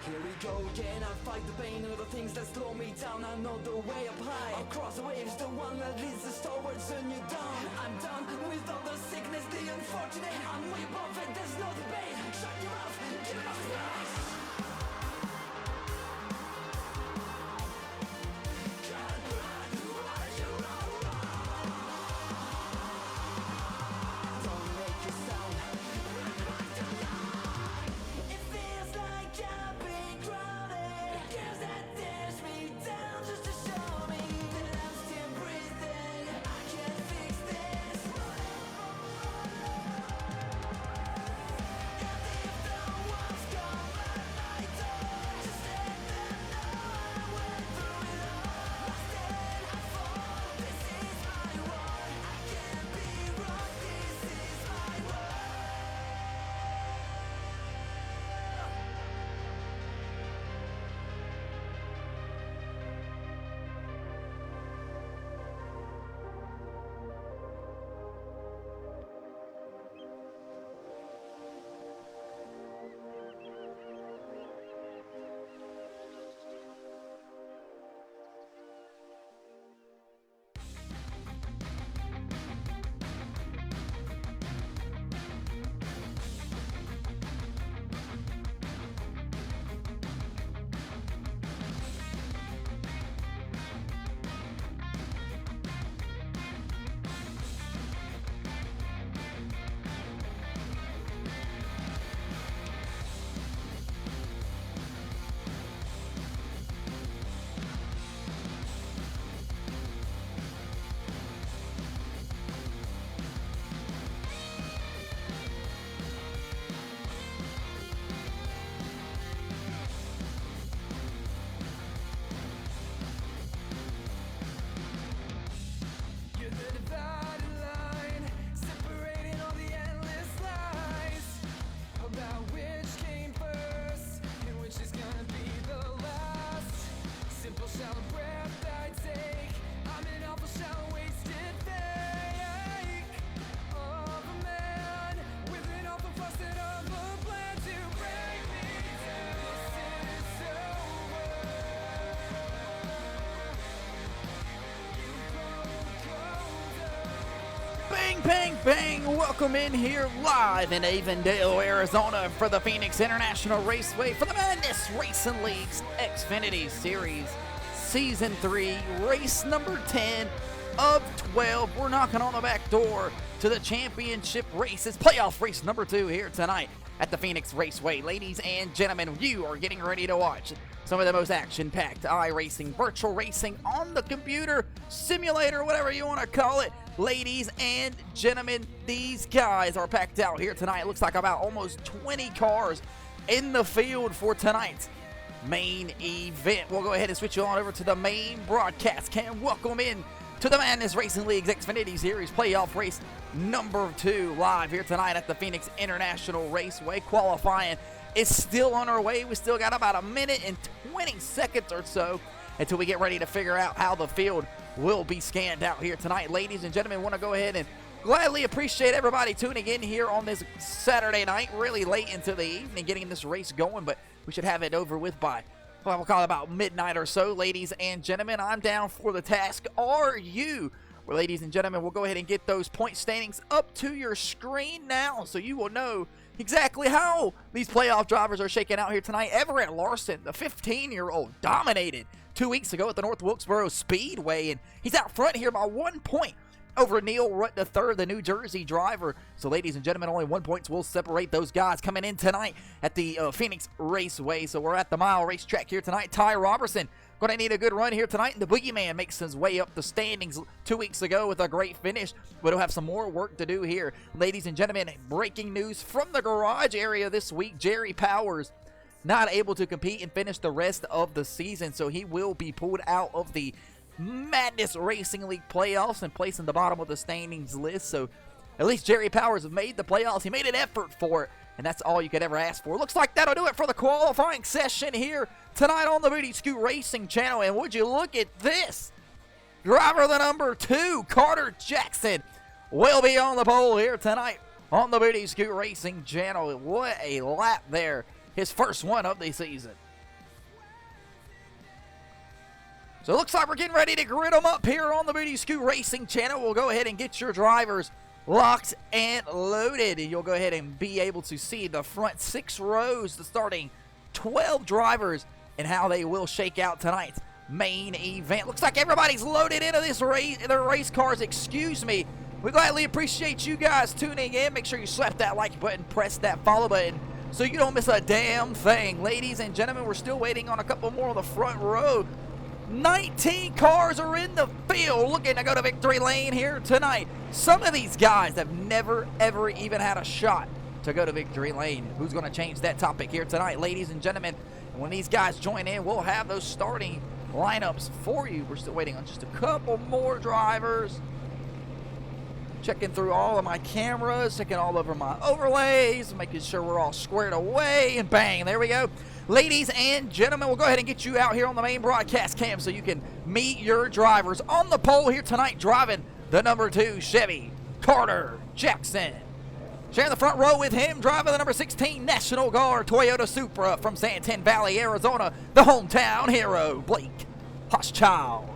Here we go again, I fight the pain of the things that slow me down. I know the way up high, across the waves, the one that leads us towards a new dawn. I'm done with all the sickness, the unfortunate. I'm way above it, there's no debate. Shut your mouth, give it up space. Bang, bang! Welcome in here live in Avondale, Arizona for the Phoenix International Raceway for the Madness Racing League's Xfinity Series Season 3, race number 10 of 12. We're knocking on the back door to the championship races, playoff race number 2 here tonight at the Phoenix Raceway. Ladies and gentlemen, you are getting ready to watch some of the most action-packed iRacing, virtual racing on the computer, simulator, whatever you want to call it. Ladies and gentlemen, these guys are packed out here tonight. It looks like about almost 20 cars in the field for tonight's main event. We'll go ahead and switch you on over to the main broadcast. Can welcome in to the Madness Racing League's Xfinity Series playoff race number 2 live here tonight at the Phoenix International Raceway. Qualifying is still on our way. We still got about a minute and 20 seconds or so until we get ready to figure out how the field will be scanned out here tonight. Ladies and gentlemen, want to go ahead and gladly appreciate everybody tuning in here on this Saturday night, really late into the evening, getting this race going, but we should have it over with by, well, we'll call it about midnight or so. Ladies and gentlemen, I'm down for the task. Are you? Well, ladies and gentlemen, we'll go ahead and get those point standings up to your screen now so you will know exactly how these playoff drivers are shaking out here tonight. Everett Larson, the 15-year-old, dominated 2 weeks ago at the North Wilkesboro Speedway, and he's out front here by 1 point over Neil Rutt III, the New Jersey driver. So, ladies and gentlemen, only 1 point will separate those guys coming in tonight at the Phoenix Raceway. So, we're at the mile racetrack here tonight. Ty Robertson going to need a good run here tonight. And the Boogeyman makes his way up the standings 2 weeks ago with a great finish, but he'll have some more work to do here. Ladies and gentlemen, breaking news from the garage area this week. Jerry Powers not able to compete and finish the rest of the season, so he will be pulled out of the Madness Racing League playoffs and placed in the bottom of the standings list. So at least Jerry Powers made the playoffs. He made an effort for it, and that's all you could ever ask for. Looks like that'll do it for the qualifying session here tonight on the Booty Scoot Racing channel. And would you look at this? Driver the number 2, Carter Jackson, will be on the pole here tonight on the Booty Scoot Racing channel. What a lap there. His first one of the season. So it looks like we're getting ready to grid them up here on the Booty Scoot Racing channel. We'll go ahead and get your drivers locked and loaded. And you'll go ahead and be able to see the front 6 rows, the starting 12 drivers, and how they will shake out tonight's main event. Looks like everybody's loaded into this race, their race cars, excuse me. We gladly appreciate you guys tuning in. Make sure you slap that like button, press that follow button so you don't miss a damn thing. Ladies and gentlemen, we're still waiting on a couple more on the front row. 19 cars are in the field looking to go to victory lane here tonight. Some of these guys have never, ever even had a shot to go to victory lane. Who's going to change that topic here tonight, ladies and gentlemen? And when these guys join in, we'll have those starting lineups for you. We're still waiting on just a couple more drivers. Checking through all of my cameras, checking all over my overlays, making sure we're all squared away, and bang, there we go. Ladies and gentlemen, we'll go ahead and get you out here on the main broadcast cam so you can meet your drivers. On the pole here tonight, driving the number 2 Chevy, Carter Jackson. Sharing the front row with him, driving the number 16 National Guard Toyota Supra from Santan Valley, Arizona, the hometown hero, Blake Hochschild.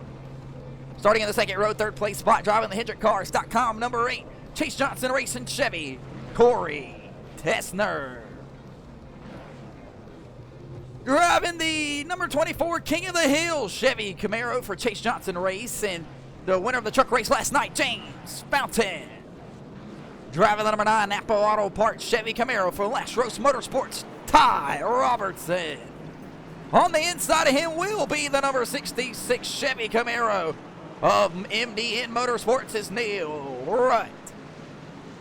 Starting in the second row, third place spot, driving the HendrickCars.com number 8, Chase Johnson Racing Chevy, Corey Tessner. Driving the number 24 King of the Hill Chevy Camaro for Chase Johnson Race, and the winner of the truck race last night, James Fountain. Driving the number 9 Napa Auto Parts Chevy Camaro for Last Roast Motorsports, Ty Robertson. On the inside of him will be the number 66 Chevy Camaro of MDN Motorsports is Neil Wright.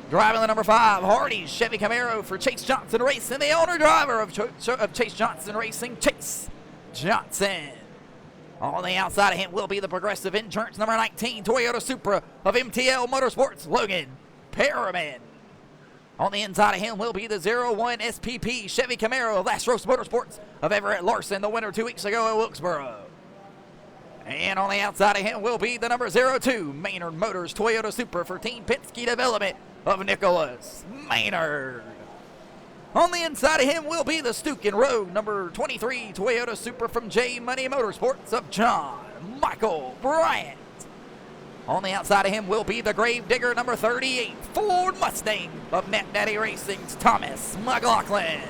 Driving the number 5 Hardee's Chevy Camaro for Chase Johnson Racing, the owner driver of Chase Johnson Racing, Chase Johnson. On the outside of him will be the Progressive Insurance number 19 Toyota Supra of MTL Motorsports, Logan Perriman. On the inside of him will be the 01 SPP Chevy Camaro of Last Roast Motorsports of Everett Larson, the winner 2 weeks ago at Wilkesboro. And on the outside of him will be the number 02 Maynard Motors Toyota Supra for Team Penske Development of Nicholas Maynard. On the inside of him will be the Stuke and Road number 23 Toyota Supra from J Money Motorsports of John Michael Bryant. On the outside of him will be the Gravedigger number 38 Ford Mustang of Net Natty Racing's Thomas McLaughlin.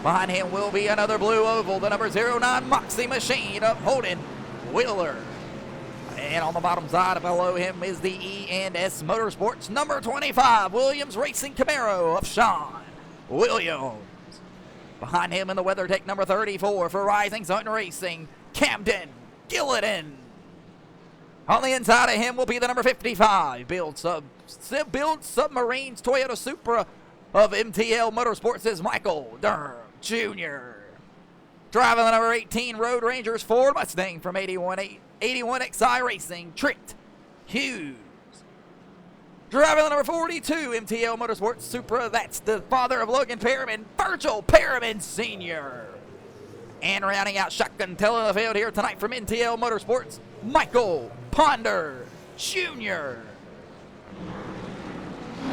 Behind him will be another blue oval, the number 09 Moxie Machine of Holden Wheeler. And on the bottom side below him is the E&S Motorsports number 25 Williams Racing Camaro of Sean Williams. Behind him in the WeatherTech number 34 for Rising Sun Racing, Camden Gillidan. On the inside of him will be the number 55 Build Submarines Toyota Supra of MTL Motorsports is Michael Durham Jr. Driving the number 18 Road Rangers Ford Mustang from 81XI Racing, Trent Hughes. Driving the number 42 MTL Motorsports Supra, that's the father of Logan Perriman, Virgil Perriman Sr. And rounding out shotgun tail of the field here tonight from NTL Motorsports, Michael Ponder Jr.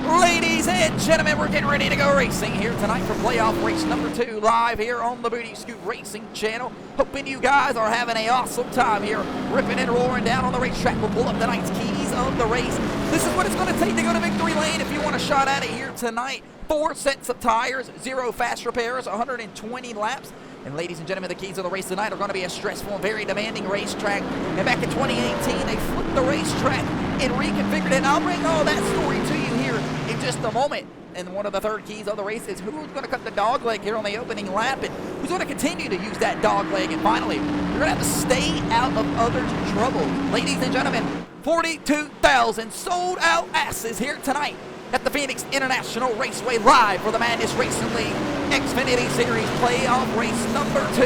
Ladies and gentlemen, we're getting ready to go racing here tonight for playoff race number 2 live here on the Booty Scoot Racing channel. Hoping you guys are having an awesome time here, ripping and roaring down on the racetrack. We'll pull up tonight's keys of the race. This is what it's going to take to go to victory lane if you want a shot at it here tonight. 4 sets of tires, 0 fast repairs, 120 laps. And ladies and gentlemen, the keys of the race tonight are going to be a stressful and very demanding racetrack. And back in 2018, they flipped the racetrack and reconfigured it. And I'll bring all that story to you here in just a moment. And one of the third keys of the race is who's going to cut the dog leg here on the opening lap and who's going to continue to use that dog leg. And finally, you're going to have to stay out of others' trouble. Ladies and gentlemen, 42,000 sold out asses here tonight at the Phoenix International Raceway, live for the Madness Racing League Xfinity Series playoff race number 2.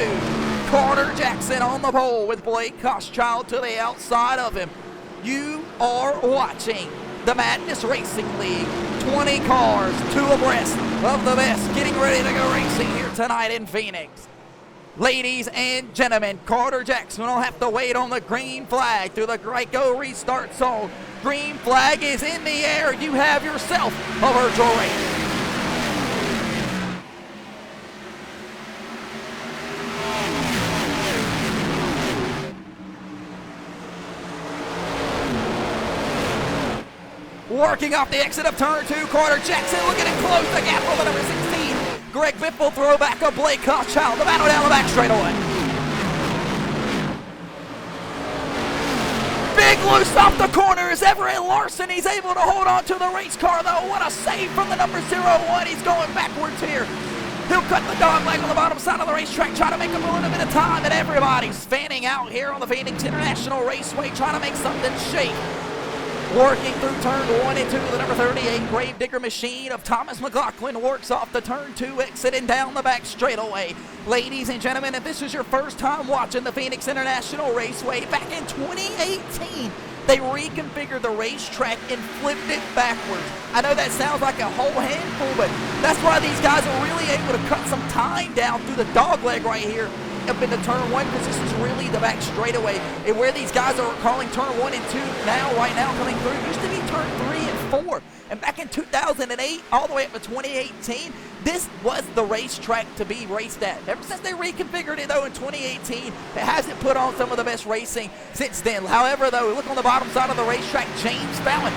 Carter Jackson on the pole with Blake Hochschild to the outside of him. You are watching the Madness Racing League. 20 cars, 2 abreast of the best, getting ready to go racing here tonight in Phoenix. Ladies and gentlemen, Carter Jackson will have to wait on the green flag through the Geico restart zone. Green flag is in the air. You have yourself a virtual race. working off the exit of turn 2. Carter Jackson looking to close the gap over number 16. Greg Biffle throw back of Blake Hochschild. The battle down the back straightaway. Big loose off the corners. Everett Larson, he's able to hold on to the race car though. What a save from the number 01. He's going backwards here. He'll cut the dog leg on the bottom side of the racetrack, try to make a little bit of time, and everybody's fanning out here on the Phoenix International Raceway, trying to make something shake. Working through turn 1 and 2, the number 38 Gravedigger machine of Thomas McLaughlin works off the turn 2 exit and down the back straightaway. Ladies and gentlemen, if this is your first time watching the Phoenix International Raceway, back in 2018, they reconfigured the racetrack and flipped it backwards. I know that sounds like a whole handful, but that's why these guys are really able to cut some time down through the dog leg right here up into turn 1, because this is really the back straightaway. And where these guys are calling turn 1 and 2 right now coming through, used to be turn 3 and 4. And back in 2008, all the way up to 2018, this was the racetrack to be raced at. Ever since they reconfigured it, though, in 2018, it hasn't put on some of the best racing since then. However, though, look on the bottom side of the racetrack, James Fallon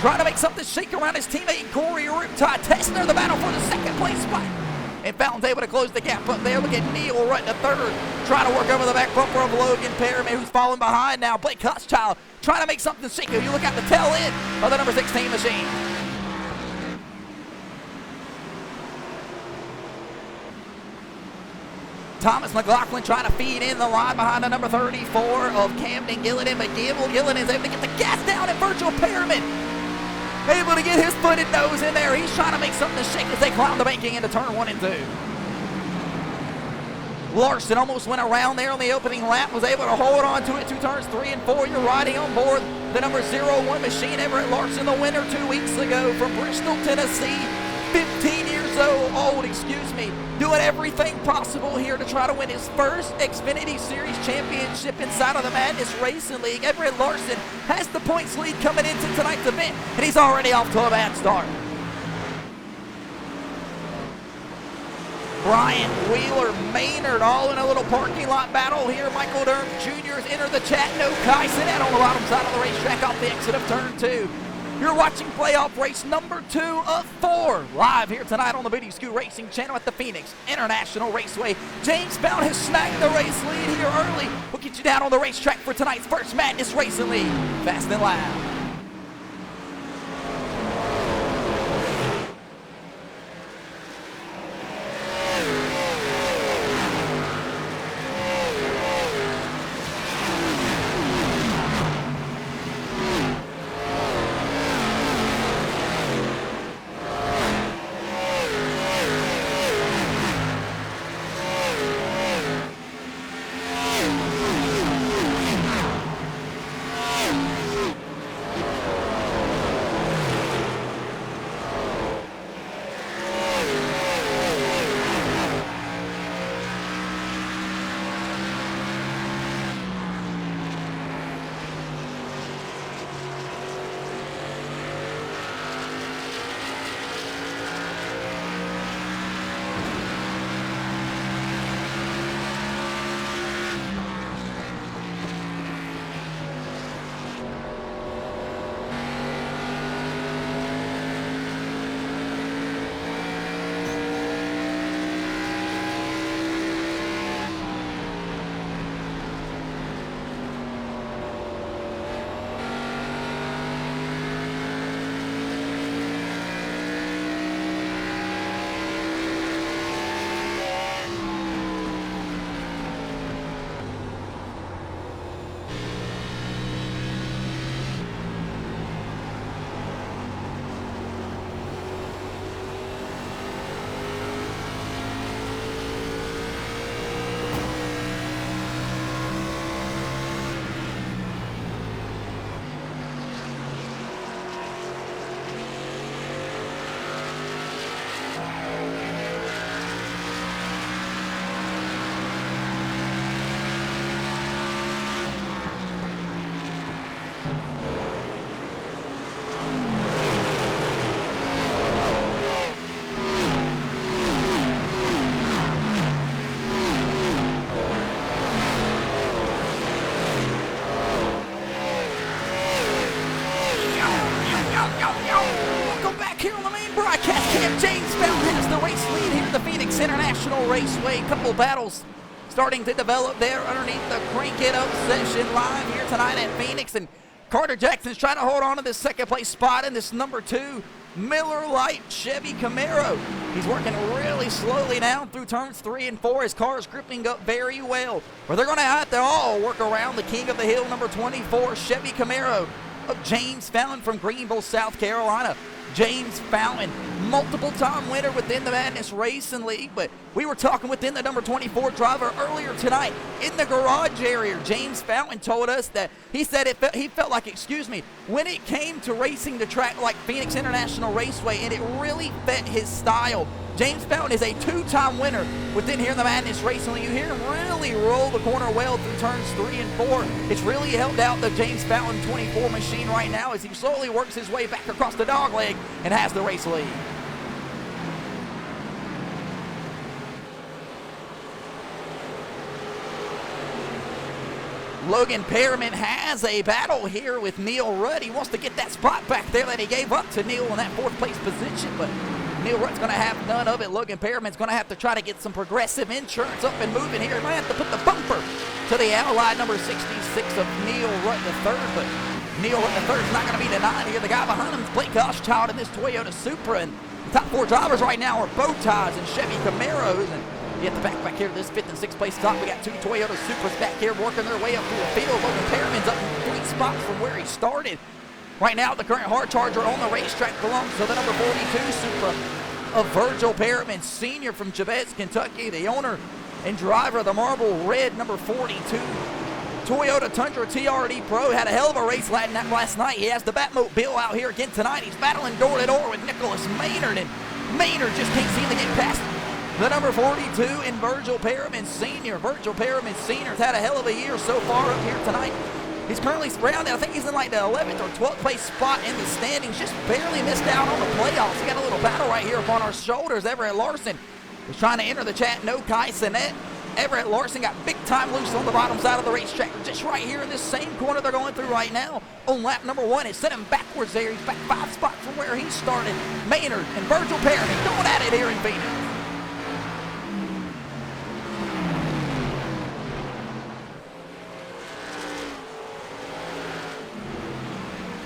trying to make something shake around his teammate Corey Riptide. Tessner the battle for the second place spot. And Fountain's able to close the gap up there. Look at Neal right to third, trying to work over the back bumper of Logan Perriman, who's falling behind now. Blake Hochschild trying to make something shake. You look at the tail end of the number 16 machine. Thomas McLaughlin trying to feed in the line behind the number 34 of Camden Gillidan, but Gillidan is able to get the gas down, and Virgil Perriman able to get his foot and nose in there. He's trying to make something shake as they climb the banking into turn 1 and 2. Larson almost went around there on the opening lap, was able to hold on to it 2 turns 3 and 4. You're riding on board the number 01 machine. Everett Larson, the winner 2 weeks ago from Bristol, Tennessee. 15 years old, doing everything possible here to try to win his first Xfinity Series championship inside of the Madness Racing League. Everett Larson has the points lead coming into tonight's event, and he's already off to a bad start. Brian Wheeler Maynard all in a little parking lot battle here. Michael Durham Jr. has entered the chat. No Kai Sinet on the bottom side of the racetrack off the exit of turn 2. You're watching playoff race number 2 of 4 live here tonight on the Booty Scoot Racing channel at the Phoenix International Raceway. James Fountain has snagged the race lead here early. We'll get you down on the racetrack for tonight's first Madness Racing League. Fast and loud. Welcome back here on the main broadcast camp. James Fountain has the race lead here at the Phoenix International Raceway. Couple battles starting to develop there underneath the Crank It Up session line here tonight at Phoenix. And Carter Jackson's trying to hold on to this second place spot in this number 2 Miller Lite Chevy Camaro. He's working really slowly now through turns 3 and 4. His car is gripping up very well. But they're going to have to all work around the king of the hill, number 24 Chevy Camaro of James Fountain from Greenville, South Carolina. James Fountain, multiple-time winner within the Madness Racing League, but we were talking within the number 24 driver earlier tonight in the garage area. James Fountain told us that he said he felt like, when it came to racing the track like Phoenix International Raceway, and it really fit his style. James Fountain is a 2-time winner within here in the Madness Racing League. You hear him really roll the corner well through turns 3 and 4. It's really helped out the James Fountain 24 machine right now as he slowly works his way back across the dog leg and has the race lead. Logan Perriman has a battle here with Neil Rudd. He wants to get that spot back there that he gave up to Neil in that 4th place position, but Neil Rudd's going to have none of it. Logan Perriman's going to have to try to get some progressive insurance up and moving here. He might have to put the bumper to the Allied number 66 of Neil Rudd III, but Neil Rudd III is not going to be denied here. The guy behind him is Blake Hochschild in this Toyota Supra, and the top 4 drivers right now are bow ties and Chevy Camaros. And you have to back here to this 5th and 6th place stop. We got 2 Toyota Supras back here working their way up through the field. Logan Perriman's up in 3 spots from where he started. Right now, the current hard charger on the racetrack belongs to the number 42 Supra of Virgil Perriman Sr. from Jabez, Kentucky, the owner and driver of the Marble Red number 42 Toyota Tundra TRD Pro. Had a hell of a race last night. He has the Batmobile out here again tonight. He's battling door to door with Nicholas Maynard, and Maynard just can't seem to get past the number 42 in Virgil Perriman Sr. Virgil Perriman Sr. has had a hell of a year so far up here tonight. He's currently rounded, I think he's in like the 11th or 12th place spot in the standings. Just barely missed out on the playoffs. We got a little battle right here upon our shoulders. Everett Larson was trying to enter the chat. No Kai Sinet. Everett Larson got big time loose on the bottom side of the racetrack. Just right here in this same corner they're going through right now. On lap number 1, it sent him backwards there. He's back 5 spots from where he started. Maynard and Virgil Perriman going at it here in Phoenix.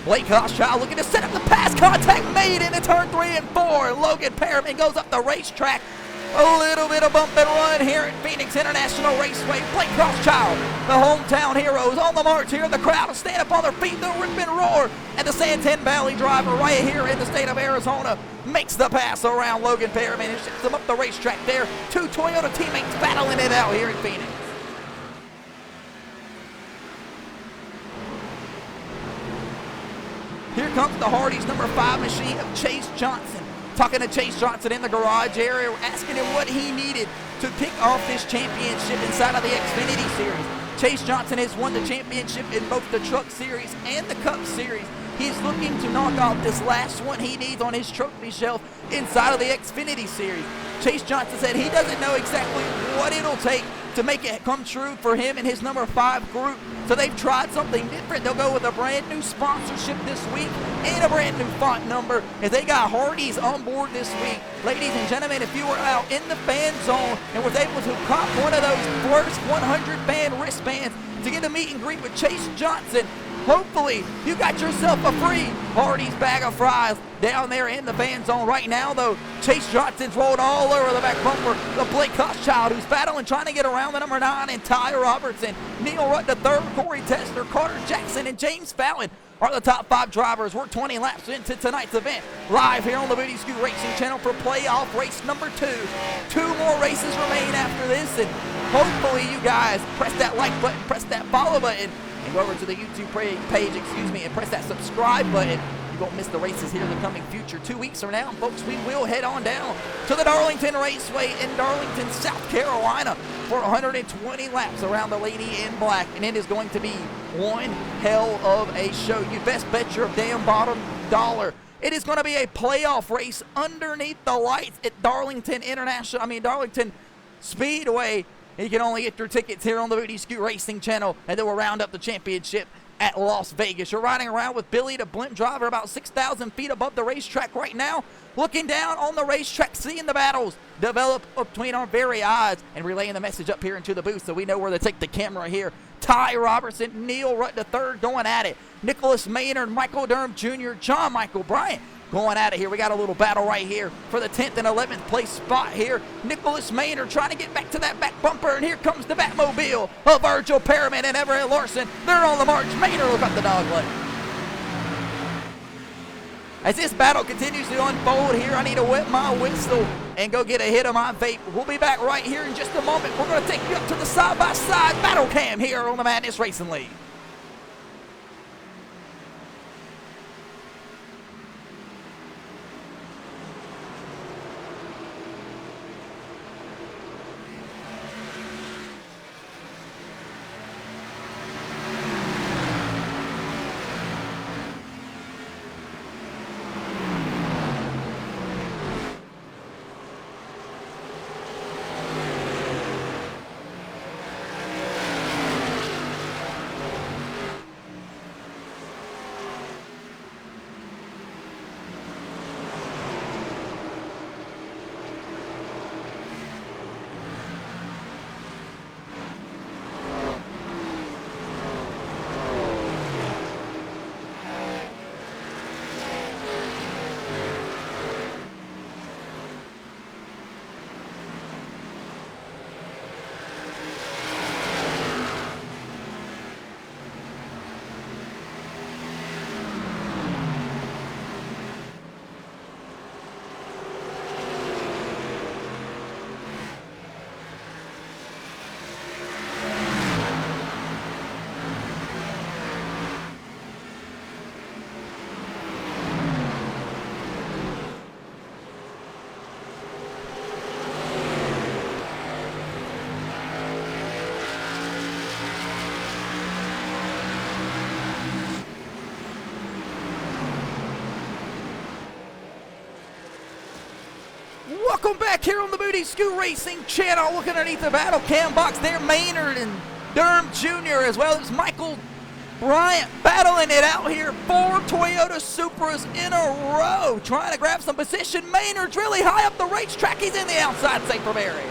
Blake Hochschild looking to set up the pass. Contact made into turn 3 and 4. Logan Perriman goes up the racetrack. A little bit of bump and run here at Phoenix International Raceway. Blake Hochschild, the hometown heroes on the march here. The crowd will stand up on their feet. They'll rip and roar. And the Santan Valley driver right here in the state of Arizona makes the pass around Logan Perriman and ships him up the racetrack there. 2 Toyota teammates battling it out here in Phoenix. Here comes the Hardee's number 5 machine of Chase Johnson. Talking to Chase Johnson in the garage area, asking him what he needed to pick off this championship inside of the Xfinity Series. Chase Johnson has won the championship in both the Truck Series and the Cup Series. He's looking to knock off this last one he needs on his trophy shelf inside of the Xfinity Series. Chase Johnson said he doesn't know exactly what it'll take to make it come true for him and his number 5 group. So they've tried something different. They'll go with a brand new sponsorship this week and a brand new font number as they got Hardee's on board this week. Ladies and gentlemen, if you were out in the fan zone and was able to cop one of those first 100 fan wristbands to get a meet and greet with Chase Johnson, hopefully you got yourself a free Hardee's bag of fries down there in the fan zone. Right now, though, Chase Johnson's rolled all over the back bumper of Blake Hochschild, who's battling, trying to get around the number 9 and Ty Robertson. Neil Rudd III, Corey Tester, Carter Jackson, and James Fountain are the top 5 drivers. We're 20 laps into tonight's event. Live here on the Booty Scoot Racing Channel for playoff race number 2. 2 more races remain after this, and hopefully you guys press that like button, press that follow button, and go over to the YouTube page, and press that subscribe button. You won't miss the races here in the coming future. 2 weeks from now, folks, we will head on down to the Darlington Raceway in Darlington, South Carolina for 120 laps around the Lady in Black, and it is going to be one hell of a show. You best bet your damn bottom dollar it is going to be a playoff race underneath the lights at Darlington Speedway. You can only get your tickets here on the Booty Scoot Racing Channel, and then we'll round up the championship at Las Vegas. You're riding around with Billy, the blimp driver, about 6,000 feet above the racetrack right now, looking down on the racetrack, seeing the battles develop between our very eyes, and relaying the message up here into the booth so we know where to take the camera here. Ty Robertson, Neil Rutt III going at it. Nicholas Maynard, Michael Durham Jr., John Michael Bryant going at it here. We got a little battle right here for the 10th and 11th place spot here. Nicholas Maynard trying to get back to that back bumper, and here comes the Batmobile of Virgil Perriman and Everett Larson. They're on the march. Maynard will cut the dog leg. As this battle continues to unfold here, I need to whip my whistle and go get a hit of my vape. We'll be back right here in just a moment. We're going to take you up to the side-by-side battle cam here on the Madness Racing League. Welcome back here on the Booty Scoot Racing channel. Looking underneath the battle cam box there, Maynard and Durham Jr. as well as Michael Bryant battling it out here. 4 Toyota Supras in a row, trying to grab some position. Maynard's really high up the racetrack. He's in the outside safer area.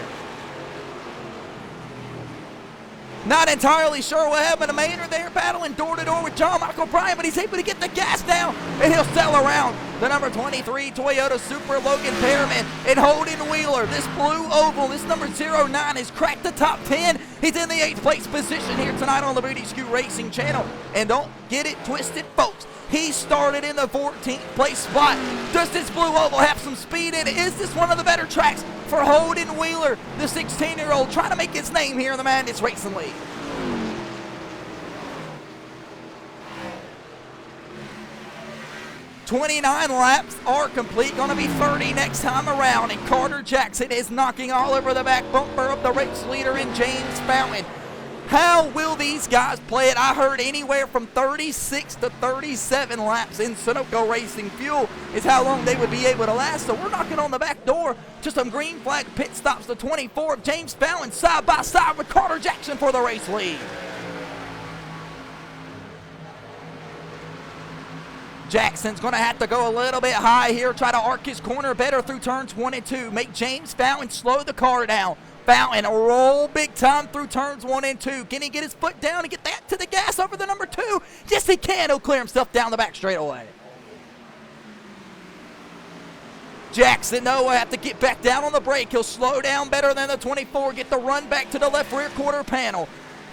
Not entirely sure what happened to Maynard there, battling door to door with John Michael Bryant, but he's able to get the gas down, and he'll sail around the number 23 Toyota Supra, Logan Perriman, and Holden Wheeler. This blue oval, this number 09, has cracked the top 10. He's in the 8th place position here tonight on the Booty Scoot Racing channel. And don't get it twisted, folks. He started in the 14th place spot. Does this blue oval have some speed in it? Is this one of the better tracks for Holden Wheeler, the 16-year-old, trying to make his name here in the Madness Racing League? "29 laps are complete, going to be 30 next time around, and Carter Jackson is knocking all over the back bumper of the race leader in James Fountain. How will these guys play it? I heard anywhere from 36 to 37 laps in Sunoco Racing Fuel is how long they would be able to last. So we're knocking on the back door to some green flag pit stops. The 24 of James Fountain side by side with Carter Jackson for the race lead. Jackson's going to have to go a little bit high here, try to arc his corner better through turns 1 and 2. Make James Fountain slow the car down. Fountain roll big time through turns 1 and 2. Can he get his foot down and get that to the gas over the number 2? Yes, he can. He'll clear himself down the back straightaway. Jackson, though, will have to get back down on the brake. He'll slow down better than the 24, get the run back to the left rear quarter panel.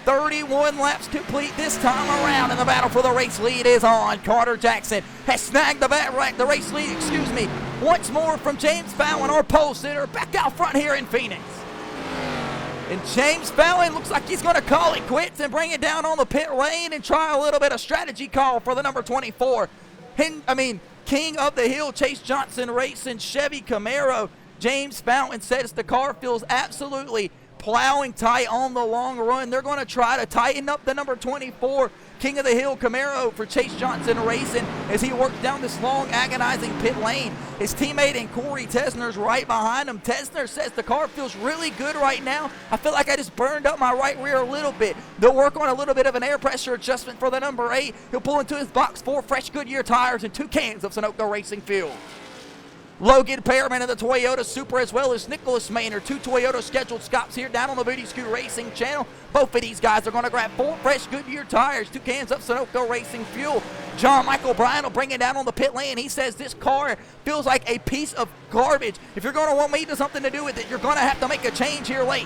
31 laps complete this time around, and the battle for the race lead is on. Carter Jackson has snagged the race lead, once more from James Fountain, our pole sitter, back out front here in Phoenix. And James Fountain looks like he's going to call it quits and bring it down on the pit lane and try a little bit of strategy call for the number 24. King of the Hill, Chase Johnson Racing Chevy Camaro. James Fountain says the car feels absolutely plowing tight on the long run. They're going to try to tighten up the number 24 King of the Hill Camaro for Chase Johnson Racing as he works down this long, agonizing pit lane. His teammate and Corey Tesner's right behind him. Tesner says the car feels really good right now. I feel like I just burned up my right rear a little bit. They'll work on a little bit of an air pressure adjustment for the number 8. He'll pull into his box 4 fresh Goodyear tires and 2 cans of Sunoco Racing fuel. Logan Pearman of the Toyota Supra, as well as Nicholas Maynard, 2 Toyota scheduled stops here down on the Booty Scoot Racing channel. Both of these guys are going to grab 4 fresh Goodyear tires, 2 cans of Sunoco Racing fuel. John Michael Bryan will bring it down on the pit lane. He says this car feels like a piece of garbage. If you're going to want me to something to do with it, you're going to have to make a change here late.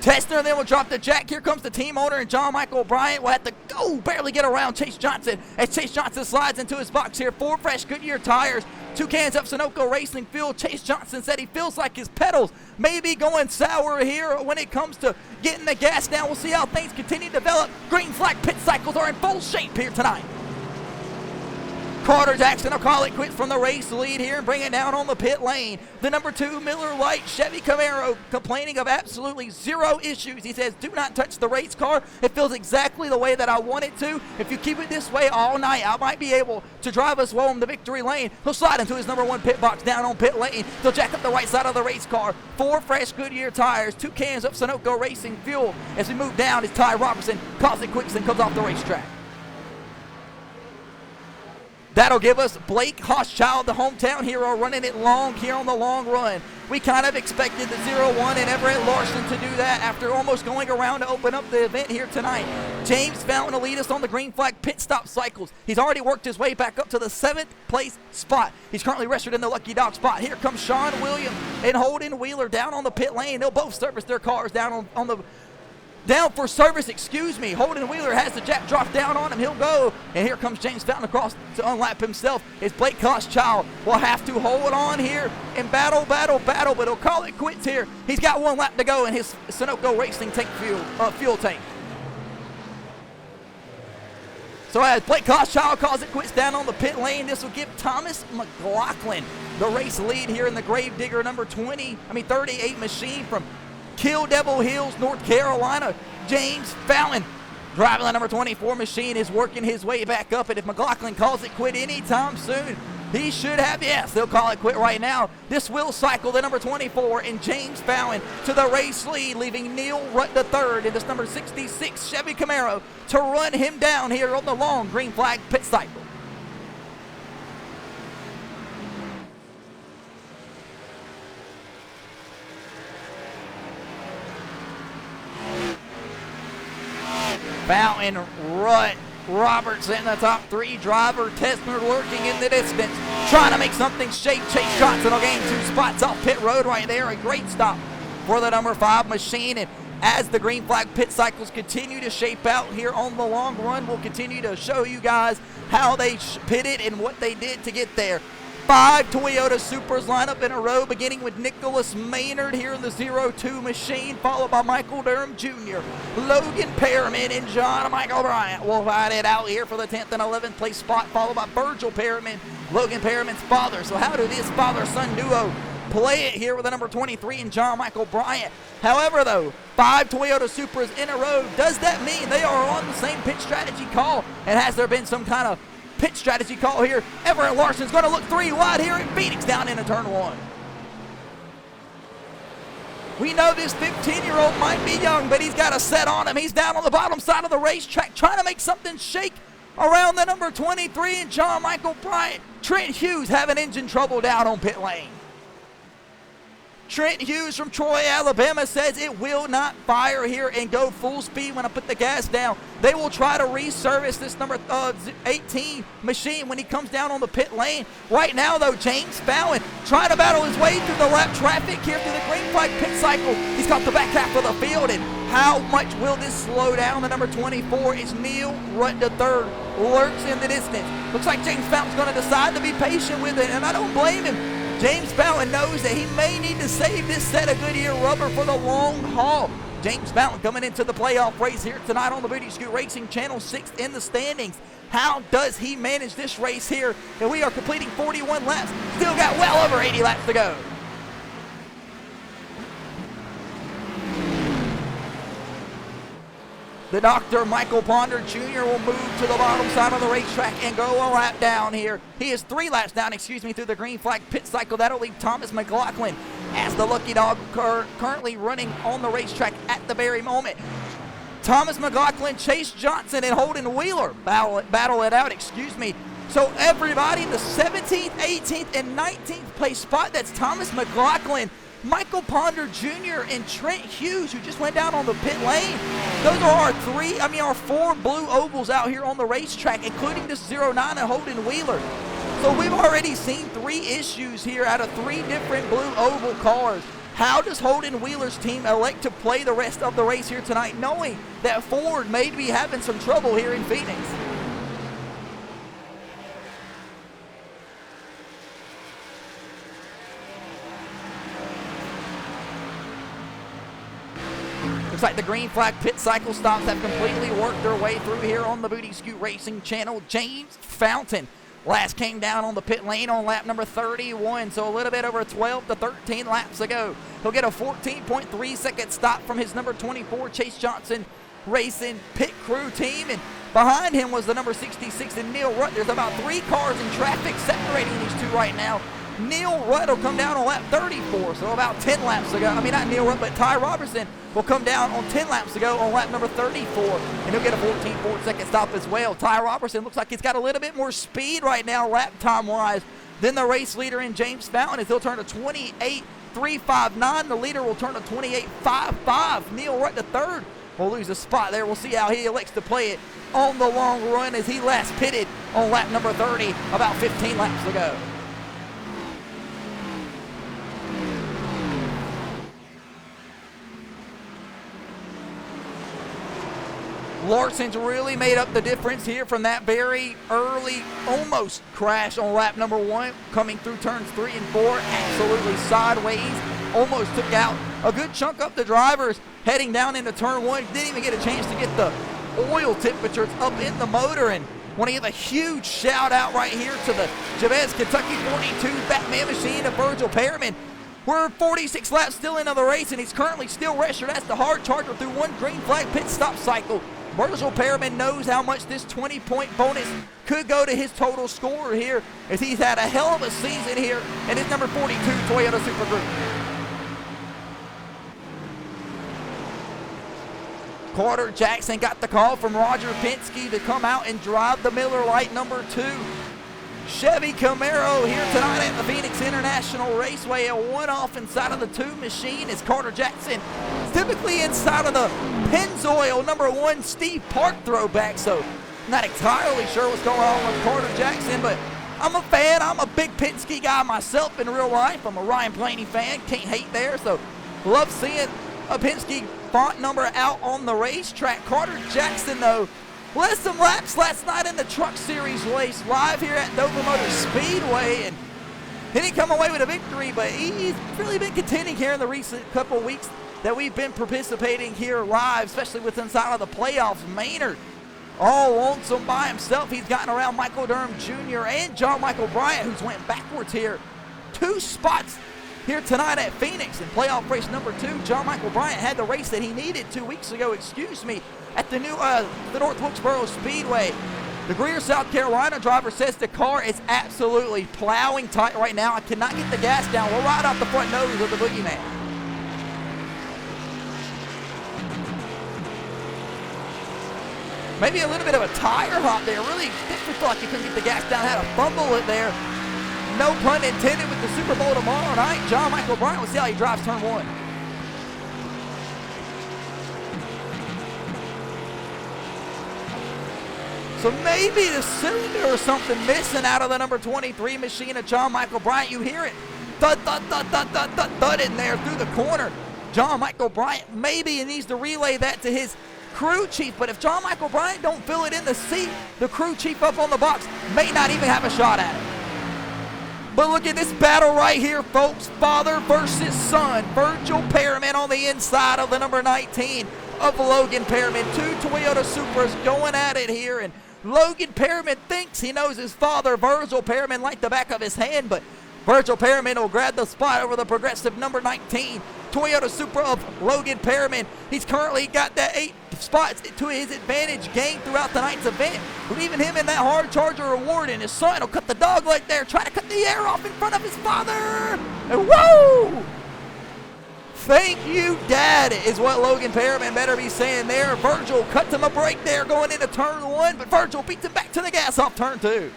Tesner then will drop the jack. Here comes the team owner, and John Michael Bryant will have to go barely get around Chase Johnson as Chase Johnson slides into his box here. 4 fresh Goodyear tires, 2 cans of Sunoco Racing fuel. Chase Johnson said he feels like his pedals may be going sour here when it comes to getting the gas down. We'll see how things continue to develop. Green flag pit cycles are in full shape here tonight. Carter Jackson will call it quits from the race lead here and bring it down on the pit lane. The number 2 Miller Lite Chevy Camaro complaining of absolutely 0 issues. He says, do not touch the race car. It feels exactly the way that I want it to. If you keep it this way all night, I might be able to drive us home the victory lane. He'll slide into his number 1 pit box down on pit lane. He'll jack up the right side of the race car. 4 fresh Goodyear tires, 2 cans of Sunoco Racing fuel. As we move down, as Ty Robertson calls it quits and comes off the racetrack. That'll give us Blake Hochschild, the hometown hero, running it long here on the long run. We kind of expected the 0-1 and Everett Larson to do that after almost going around to open up the event here tonight. James Fountain will lead us on the green flag pit stop cycles. He's already worked his way back up to the 7th place spot. He's currently registered in the Lucky Dog spot. Here comes Sean Williams and Holden Wheeler down on the pit lane. They'll both service their cars down on the down for service, Holden Wheeler has the jack drop down on him. He'll go. And here comes James Fountain across to unlap himself. As Blake Hochschild will have to hold on here and battle, but he'll call it quits here. He's got 1 lap to go in his Sunoco Racing tank fuel tank. So as Blake Hochschild calls it quits down on the pit lane, this will give Thomas McLaughlin the race lead here in the Gravedigger number 38 machine from Kill Devil Hills, North Carolina. James Fountain driving the number 24 machine is working his way back up, and if McLaughlin calls it quit anytime soon, he should have, yes, they'll call it quit right now. This will cycle the number 24 and James Fountain to the race lead, leaving Neil Rutt the third in this number 66 Chevy Camaro to run him down here on the long green flag pit cycle. Fountain, Rutt, Roberts in the top 3. Driver, Tesner lurking in the distance, trying to make something shake. Chase Johnson will gain 2 spots off pit road right there. A great stop for the number 5 machine. And as the green flag pit cycles continue to shape out here on the long run, we'll continue to show you guys how they pitted and what they did to get there. 5 Toyota Supras line up in a row, beginning with Nicholas Maynard here in the 02 machine, followed by Michael Durham Jr., Logan Pearman, and John Michael Bryant will ride it out here for the 10th and 11th place spot, followed by Virgil Pearman, Logan Pearman's father. So how do this father-son duo play it here with the number 23 and John Michael Bryant? However, though, 5 Toyota Supras in a row, does that mean they are on the same pit strategy call? And has there been some kind of pit strategy call here? Everett Larson's going to look 3 wide here in Phoenix down into turn 1. We know this 15-year-old might be young, but he's got a set on him. He's down on the bottom side of the racetrack trying to make something shake around the number 23 and John Michael Bryant. Trent Hughes having engine trouble down on pit lane. Trent Hughes from Troy, Alabama says it will not fire here and go full speed when I put the gas down. They will try to resurface this number 18 machine when he comes down on the pit lane. Right now, though, James Fountain trying to battle his way through the lap traffic here through the green flag pit cycle. He's got the back half of the field, and how much will this slow down? The number 24 is Neil Rutt III, lurks in the distance. Looks like James Fountain's going to decide to be patient with it, and I don't blame him. James Fountain knows that he may need to save this set of Goodyear rubber for the long haul. James Fountain coming into the playoff race here tonight on the Booty Scoot Racing Channel, 6th in the standings. How does he manage this race here? And we are completing 41 laps. Still got well over 80 laps to go. The Dr. Michael Ponder Jr. will move to the bottom side of the racetrack and go a lap down here. He is 3 laps down, through the green flag pit cycle. That'll leave Thomas McLaughlin as the lucky dog currently running on the racetrack at the very moment. Thomas McLaughlin, Chase Johnson, and Holden Wheeler battle it out. So everybody in the 17th, 18th, and 19th place spot, that's Thomas McLaughlin, Michael Ponder Jr., and Trent Hughes, who just went down on the pit lane. Those are our 4 blue ovals out here on the racetrack, including this 09 and Holden Wheeler. So we've already seen 3 issues here out of 3 different blue oval cars. How does Holden Wheeler's team elect to play the rest of the race here tonight, knowing that Ford may be having some trouble here in Phoenix? Looks like the green flag pit cycle stops have completely worked their way through here on the Booty Scoot Racing channel. James Fountain last came down on the pit lane on lap number 31, so a little bit over 12 to 13 laps ago. He'll get a 14.3 second stop from his number 24 Chase Johnson Racing pit crew team, and behind him was the number 66 and Neil Rutt. There's about 3 cars in traffic separating these two right now. Neil Rutt will come down on lap 34, so about 10 laps ago. Not Neil Rutt, but Ty Robertson will come down on 10 laps ago on lap number 34, and he'll get a 14.4 second stop as well. Ty Robertson looks like he's got a little bit more speed right now lap time-wise than the race leader in James Fountain, as he'll turn to 28.359. The leader will turn to 28.55. Neil Rutt, the third, will lose a spot there. We'll see how he elects to play it on the long run, as he last pitted on lap number 30 about 15 laps ago. Larson's really made up the difference here from that very early almost crash on lap number 1, coming through turns 3 and 4, absolutely sideways, almost took out a good chunk of the drivers heading down into turn 1. Didn't even get a chance to get the oil temperatures up in the motor, and want to give a huge shout out right here to the Jabez Kentucky 42 Batman machine of Virgil Perriman. We're 46 laps still into the race, and he's currently still registered as the hard charger through 1 green flag pit stop cycle. Virgil Perriman knows how much this 20-point bonus could go to his total score here, as he's had a hell of a season here in his number 42 Toyota Super Group. Carter Jackson got the call from Roger Penske to come out and drive the Miller Lite number 2 Chevy Camaro here tonight at the Phoenix International Raceway. A one-off inside of the 2 machine is Carter Jackson, typically inside of the Pennzoil number 1 Steve Park throwback, so not entirely sure what's going on with Carter Jackson, but I'm a fan. I'm a big Penske guy myself in real life. I'm a Ryan Blaney fan, can't hate there, so love seeing a Penske font number out on the racetrack. Carter Jackson, though, led some laps last night in the Truck Series race live here at Dover Motor Speedway, and he didn't come away with a victory, but he's really been contending here in the recent couple of weeks that we've been participating here live, especially with inside of the playoffs. Maynard all lonesome by himself. He's gotten around Michael Durham Jr. and John Michael Bryant, who's went backwards here 2 spots here tonight at Phoenix in playoff race number 2. John Michael Bryant had the race that he needed 2 weeks ago, at the new the North Wilkesboro Speedway. The Greer, South Carolina driver says the car is absolutely plowing tight right now. I cannot get the gas down. We're right off the front nose of the boogeyman. Maybe a little bit of a tire hop there. Really didn't feel like he couldn't get the gas down. Had a fumble it there. No pun intended with the Super Bowl tomorrow night. John Michael Bryant, we'll see how he drives turn 1. So maybe the cylinder or something missing out of the number 23 machine of John Michael Bryant. You hear it thud, thud, thud, thud, thud, thud, thud in there through the corner. John Michael Bryant, maybe he needs to relay that to his crew chief, but if John Michael Bryant don't feel it in the seat, the crew chief up on the box may not even have a shot at it. But look at this battle right here, folks. Father versus son. Virgil Perriman on the inside of the number 19 of Logan Perriman. 2 Toyota Supras going at it here, and Logan Perriman thinks he knows his father, Virgil Perriman, like the back of his hand, but Virgil Perriman will grab the spot over the progressive number 19, Toyota Supra of Logan Perriman. He's currently got that 8 spots to his advantage gained throughout the night's event, leaving him in that hard charger award, and his son will cut the dog leg there, trying to cut the air off in front of his father. And whoa! Thank you, Dad, is what Logan Perriman better be saying there. Virgil cuts him a break there going into turn 1, but Virgil beats him back to the gas off turn 2.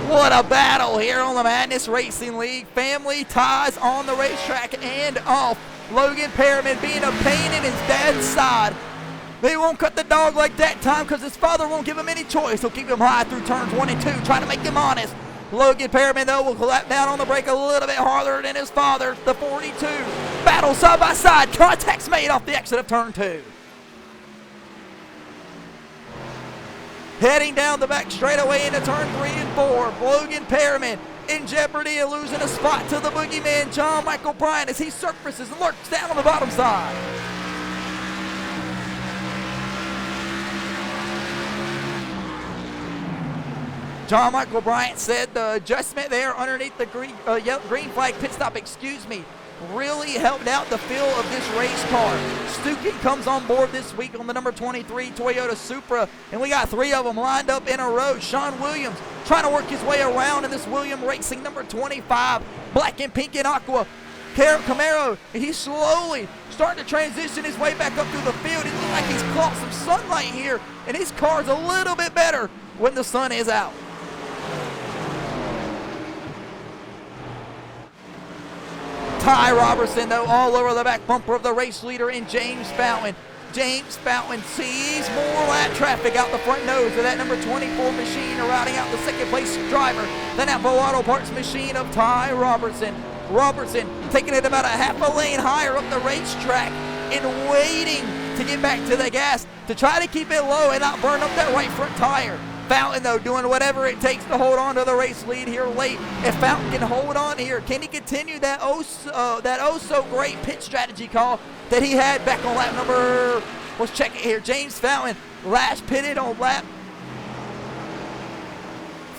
What a battle here on the Madness Racing League. Family ties on the racetrack and off. Logan Perriman being a pain in his dad's side. They won't cut the dog like that time because his father won't give him any choice. He'll keep him high through turns 1 and 2, trying to make him honest. Logan Perriman, though, will clap down on the brake a little bit harder than his father. The 42. Battle side by side. Contacts made off the exit of turn 2. Heading down the back straightaway into turn 3 and 4. Logan Perriman in jeopardy of losing a spot to the boogeyman, John Michael Bryant, as he surfaces and lurks down on the bottom side. John Michael Bryant said the adjustment there underneath the green flag pit stop, really helped out the feel of this race car. Stukin comes on board this week on the number 23 Toyota Supra, and we got 3 of them lined up in a row. Sean Williams trying to work his way around in this Williams Racing number 25, black and pink and aqua Camaro, and he's slowly starting to transition his way back up through the field. It looks like he's caught some sunlight here, and his car's a little bit better when the sun is out. Ty Robertson, though, all over the back bumper of the race leader in James Fountain. James Fountain sees more lap traffic out the front nose of that number 24 machine, routing out the second place driver, the Napa Auto Parts machine of Ty Robertson. Robertson taking it about a half a lane higher up the racetrack and waiting to get back to the gas to try to keep it low and not burn up that right front tire. Fountain, though, doing whatever it takes to hold on to the race lead here late. If Fountain can hold on here, can he continue that so great pit strategy call that he had back on lap number, let's check it here, James Fountain last pitted on lap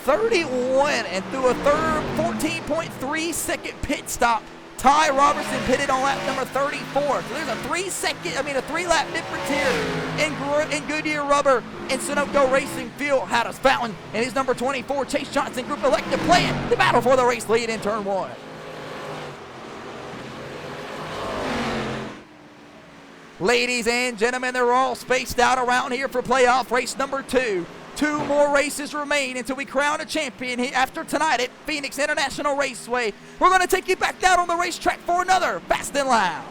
31 and through a 14.3 second pit stop. Ty Robertson pitted on lap number 34. So there's a 3-lap difference here in Goodyear rubber and Sunoco Racing fuel. How does Fountain and his number 24 Chase Johnson group elect to play it? The battle for the race lead in turn 1. Ladies and gentlemen, they're all spaced out around here for playoff race number 2. 2 more races remain until we crown a champion after tonight at Phoenix International Raceway. We're going to take you back down on the racetrack for another Fast and Loud.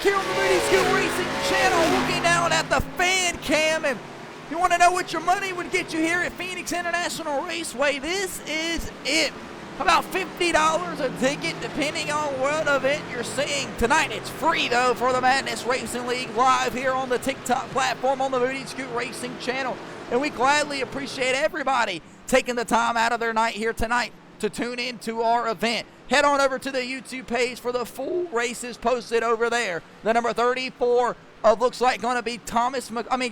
here on the Moody Scoot Racing channel, looking down at the fan cam, and you want to know what your money would get you here at Phoenix International Raceway? This is it. About $50 a ticket, depending on what event you're seeing. Tonight, it's free, though, for the Madness Racing League live here on the TikTok platform on the Moody Scoot Racing channel. And we gladly appreciate everybody taking the time out of their night here tonight to tune in to our event. Head on over to the YouTube page for the full races posted over there. The number 34 of looks like going to be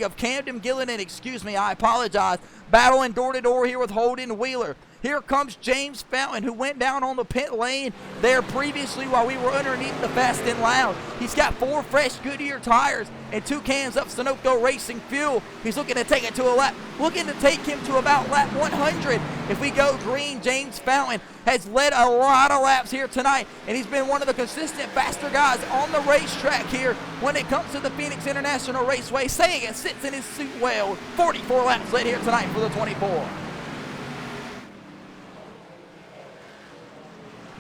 of Camden Gillinan, excuse me, I apologize. Battling door-to-door here with Holden Wheeler. Here comes James Fountain, who went down on the pit lane there previously while we were underneath the Fast and Loud. He's got 4 fresh Goodyear tires and 2 cans of Sunoco Racing fuel. He's looking to take it to a lap, looking to take him to about lap 100. If we go green, James Fountain has led a lot of laps here tonight, and he's been one of the consistent faster guys on the racetrack here when it comes to the Phoenix International Raceway, saying it sits in his suit well. 44 laps led here tonight for the 24.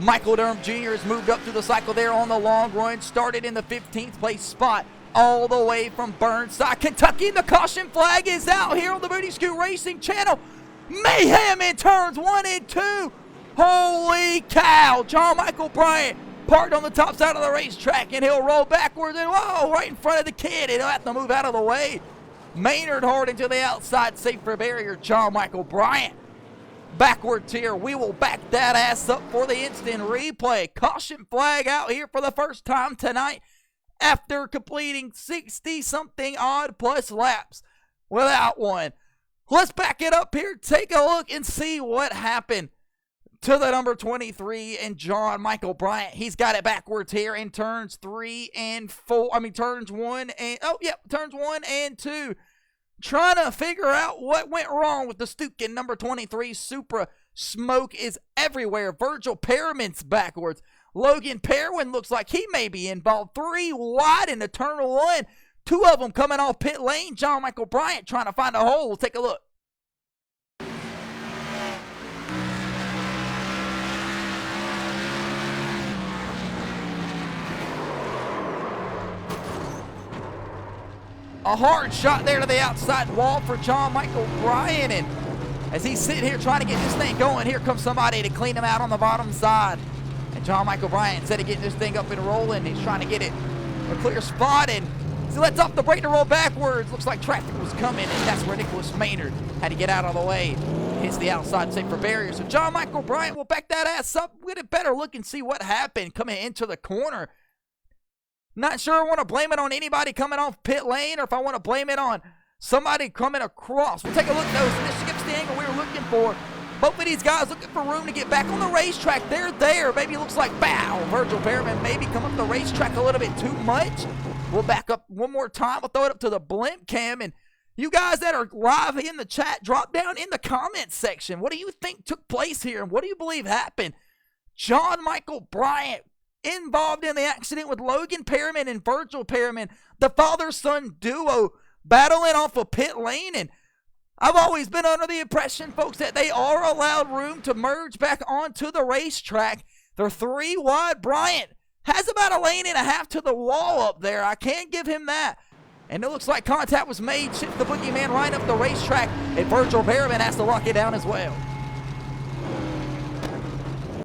Michael Durham Jr. has moved up through the cycle there on the long run, started in the 15th place spot all the way from Burnside, Kentucky. The caution flag is out here on the Moody Scoot Racing channel. Mayhem in turns 1 and 2. Holy cow. John Michael Bryant parked on the top side of the racetrack, and he'll roll backwards and whoa, right in front of the kid. He'll have to move out of the way. Maynard Harding to the outside, safe for barrier. John Michael Bryant backwards here. We will back that ass up for the instant replay. Caution flag out here for the first time tonight after completing 60-something odd plus laps without one. Let's back it up here, take a look and see what happened to the number 23 and John Michael Bryant. He's got it backwards here in turns 3 and 4. Turns 1 and 2. Trying to figure out what went wrong with the Stukin number 23 Supra. Smoke is everywhere. Virgil Perriman's backwards. Logan Perwin looks like he may be involved. 3 wide into turn 1. 2 of them coming off pit lane. John Michael Bryant trying to find a hole. We'll take a look. A hard shot there to the outside wall for John Michael Bryant, and as he's sitting here trying to get this thing going, here comes somebody to clean him out on the bottom side. And John Michael Bryant, instead of getting this thing up and rolling, he's trying to get it a clear spot, and he lets off the brake to roll backwards. Looks like traffic was coming, and that's where Nicholas Maynard had to get out of the way. Hits the outside, safe for barrier. So John Michael Bryant will back that ass up, get a better look and see what happened coming into the corner. Not sure I want to blame it on anybody coming off pit lane or if I want to blame it on somebody coming across. We'll take a look, though. So this skips the angle we were looking for. Both of these guys looking for room to get back on the racetrack. They're there. Maybe it looks like, bow, Virgil Perriman maybe come up the racetrack a little bit too much. We'll back up one more time. We'll throw it up to the blimp cam. And you guys that are live in the chat, drop down in the comments section. What do you think took place here? And what do you believe happened? John Michael Bryant involved in the accident with Logan Perriman and Virgil Perriman, the father-son duo battling off a pit lane. And I've always been under the impression, folks, that they are allowed room to merge back onto the racetrack. They're 3 wide. Bryant has about a lane and a half to the wall up there. I can't give him that. And it looks like contact was made. Shift the boogeyman right up the racetrack, and Virgil Perriman has to lock it down as well.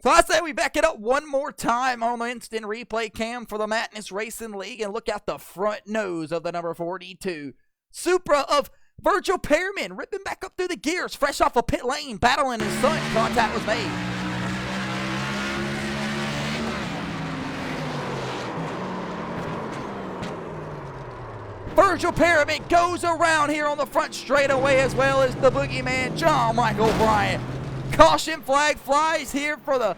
So I say we back it up one more time on the instant replay cam for the Madness Racing League and look out the front nose of the number 42. Supra of Virgil Perriman ripping back up through the gears, fresh off a pit lane, battling his son. Contact was made. Virgil Perriman goes around here on the front straightaway as well as the boogeyman, John Michael Bryant. Caution flag flies here for the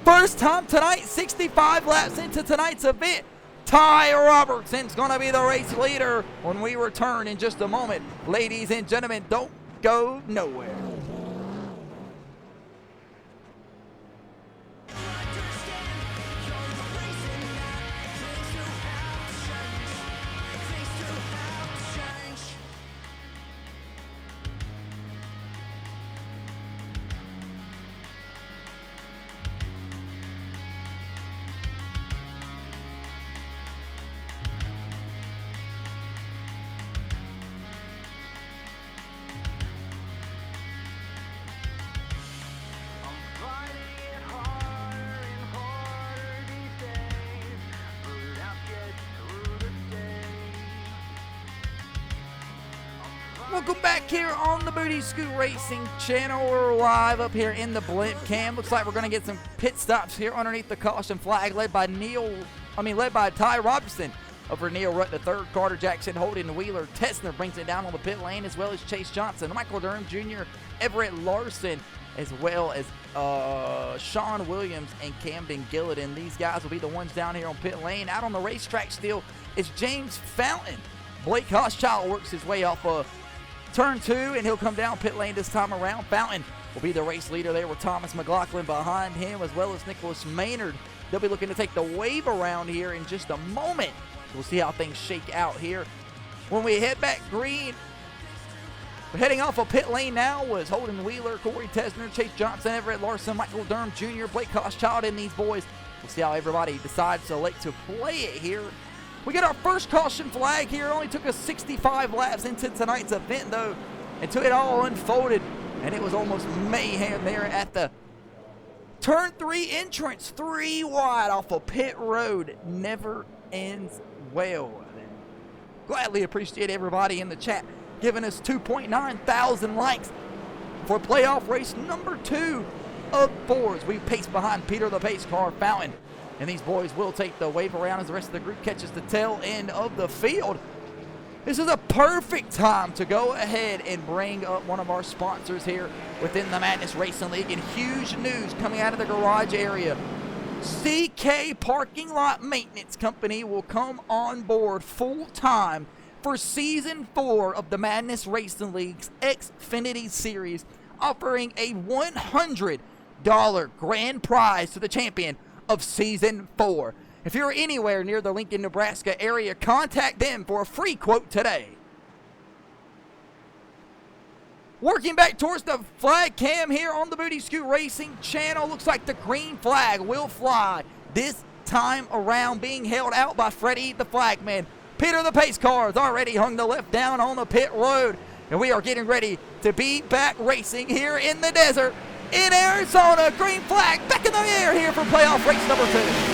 first time tonight, 65 laps into tonight's event. Ty Robertson's going to be the race leader when we return in just a moment. Ladies and gentlemen, don't go nowhere. Welcome back here on the Booty Scoot Racing channel. We're live up here in the blimp cam. Looks like we're going to get some pit stops here underneath the caution flag, led by Ty Robertson over Neil Rutt the third. Carter Jackson holding the Wheeler. Tessner brings it down on the pit lane, as well as Chase Johnson, Michael Durham Jr., Everett Larson, as well as Sean Williams and Camden Gillidan. These guys will be the ones down here on pit lane. Out on the racetrack still is James Fountain. Blake Hochschild works his way off turn 2, and he'll come down pit lane this time around. Fountain will be the race leader there with Thomas McLaughlin behind him, as well as Nicholas Maynard. They'll be looking to take the wave around here in just a moment. We'll see how things shake out here. When we head back green, heading off of pit lane now was Holden Wheeler, Corey Tessner, Chase Johnson, Everett Larson, Michael Durham Jr., Blake Hochschild, and these boys. We'll see how everybody decides to elect to play it here. We get our first caution flag here. It only took us 65 laps into tonight's event, though, until it all unfolded, and it was almost mayhem there at the turn 3 entrance. 3 wide off of pit road. Never ends well. Gladly appreciate everybody in the chat giving us 2.9 thousand likes for playoff race number 2 of 4 as we pace behind Peter the Pace Car Fountain. And these boys will take the wave around as the rest of the group catches the tail end of the field. This is a perfect time to go ahead and bring up one of our sponsors here within the Madness Racing League. And huge news coming out of the garage area. CK Parking Lot Maintenance Company will come on board full-time for Season 4 of the Madness Racing League's Xfinity Series, offering a $100 grand prize to the champion of Season 4. If you're anywhere near the Lincoln, Nebraska area, contact them for a free quote today. Working back towards the flag cam here on the Booty Scoot Racing channel. Looks like the green flag will fly this time around, being held out by Freddie the Flagman. Peter the Pace Car has already hung the left down on the pit road, and we are getting ready to be back racing here in the desert in Arizona. Green flag back in the air here for playoff race number 2.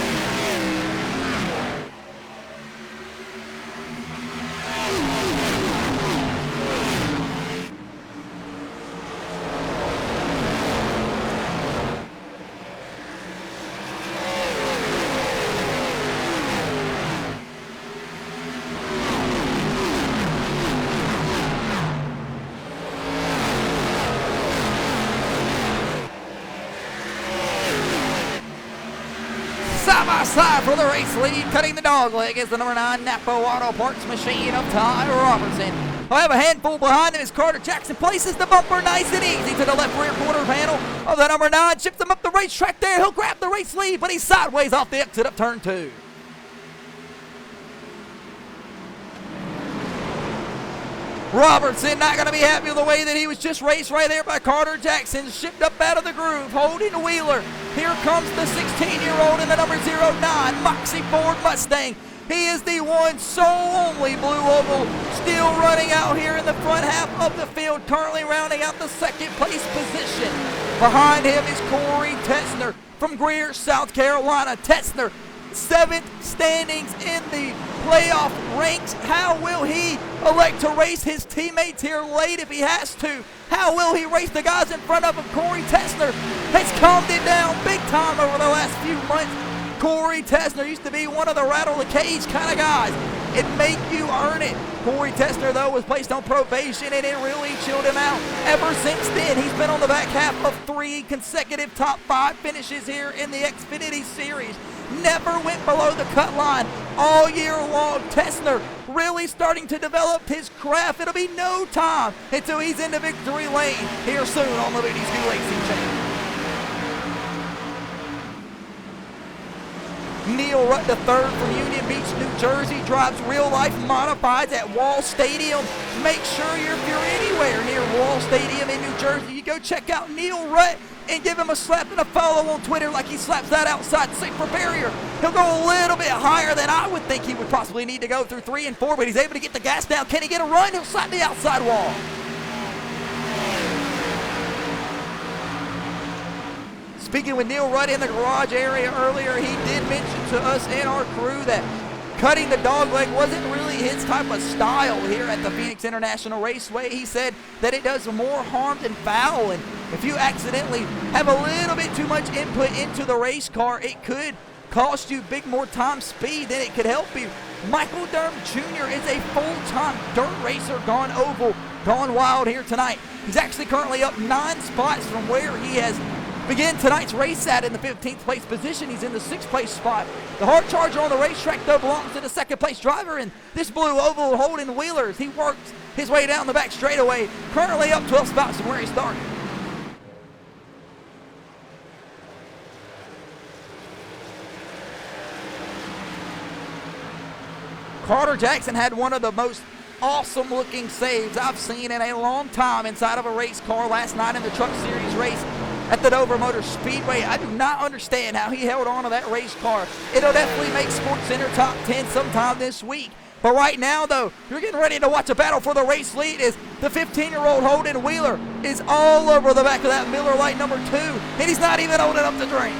Side for the race lead, cutting the dog leg is the number 9 Napa Auto Parts machine of Ty Robertson. I have a handful behind him as Carter Jackson places the bumper nice and easy to the left rear quarter panel of the number 9. Ships him up the racetrack there. He'll grab the race lead, but he's sideways off the exit of turn 2. Robertson not going to be happy with the way that he was just raced right there by Carter Jackson. Shipped up out of the groove, holding the Wheeler. Here comes the 16-year-old in the number 09 Moxie Ford Mustang. He is the one, so only Blue Oval, still running out here in the front half of the field, currently rounding out the second place position. Behind him is Corey Tessner from Greer, South Carolina. Tessner, 7th standings in the playoff ranks. How will he elect to race his teammates here late if he has to? How will he race the guys in front of him? Corey Tessner has calmed it down big time over the last few months. Corey Tessner used to be one of the rattle the cage kind of guys. It make you earn it. Corey Tessner, though, was placed on probation, and it really chilled him out. Ever since then, he's been on the back half of 3 consecutive top 5 finishes here in the Xfinity Series. Never went below the cut line all year long. Tessner really starting to develop his craft. It'll be no time until he's in the victory lane here soon on the Booty Scoot Racing channel. Neil Rutt III from Union Beach, New Jersey, drives real-life modifieds at Wall Stadium. Make sure if you're anywhere near Wall Stadium in New Jersey, you go check out Neil Rutt and give him a slap and a follow on Twitter like he slaps that outside safer barrier. He'll go a little bit higher than I would think he would possibly need to go through 3 and 4, but he's able to get the gas down. Can he get a run? He'll slap the outside wall. Speaking with Neil Rutt in the garage area earlier, he did mention to us and our crew that cutting the dog leg wasn't really his type of style here at the Phoenix International Raceway. He said that it does more harm than foul, and if you accidentally have a little bit too much input into the race car, it could cost you big more time speed than it could help you. Michael Durham Jr. is a full-time dirt racer gone oval, gone wild here tonight. He's actually currently up 9 spots from where he has began tonight's race at in the 15th place position. He's in the 6th place spot. The hard charger on the racetrack, though, belongs to the 2nd place driver in this blue oval, Holden Wheelers. He works his way down the back straightaway, currently up 12 spots from where he started. Carter Jackson had one of the most awesome looking saves I've seen in a long time inside of a race car last night in the Truck Series race at the Dover Motor Speedway. I do not understand how he held on to that race car. It'll definitely make SportsCenter top 10 sometime this week. But right now, though, you're getting ready to watch a battle for the race lead as the 15-year-old Holden Wheeler is all over the back of that Miller Lite number 2, and he's not even old enough to drink.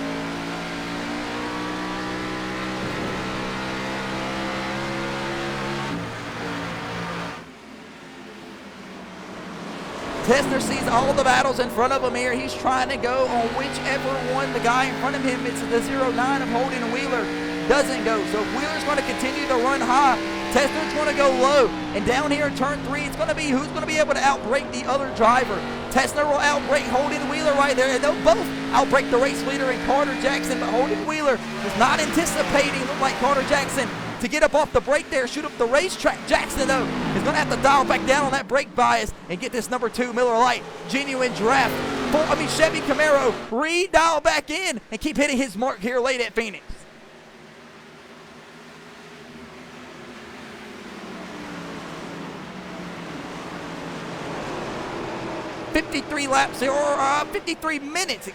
Tessner sees all the battles in front of him here. He's trying to go on whichever one the guy in front of him, it's the 09 of Holden Wheeler, doesn't go. So Wheeler's going to continue to run high. Tessner's going to go low. And down here in turn 3, it's going to be who's going to be able to outbrake the other driver. Tessner will outbrake Holden Wheeler right there, and they'll both outbrake the race leader in Carter Jackson. But Holden Wheeler was not anticipating, looked like Carter Jackson, to get up off the brake there, shoot up the racetrack. Jackson, though, is going to have to dial back down on that brake bias and get this number 2 Miller Lite genuine draft. Chevy Camaro re-dial back in and keep hitting his mark here late at Phoenix. 53 laps, or 53 minutes,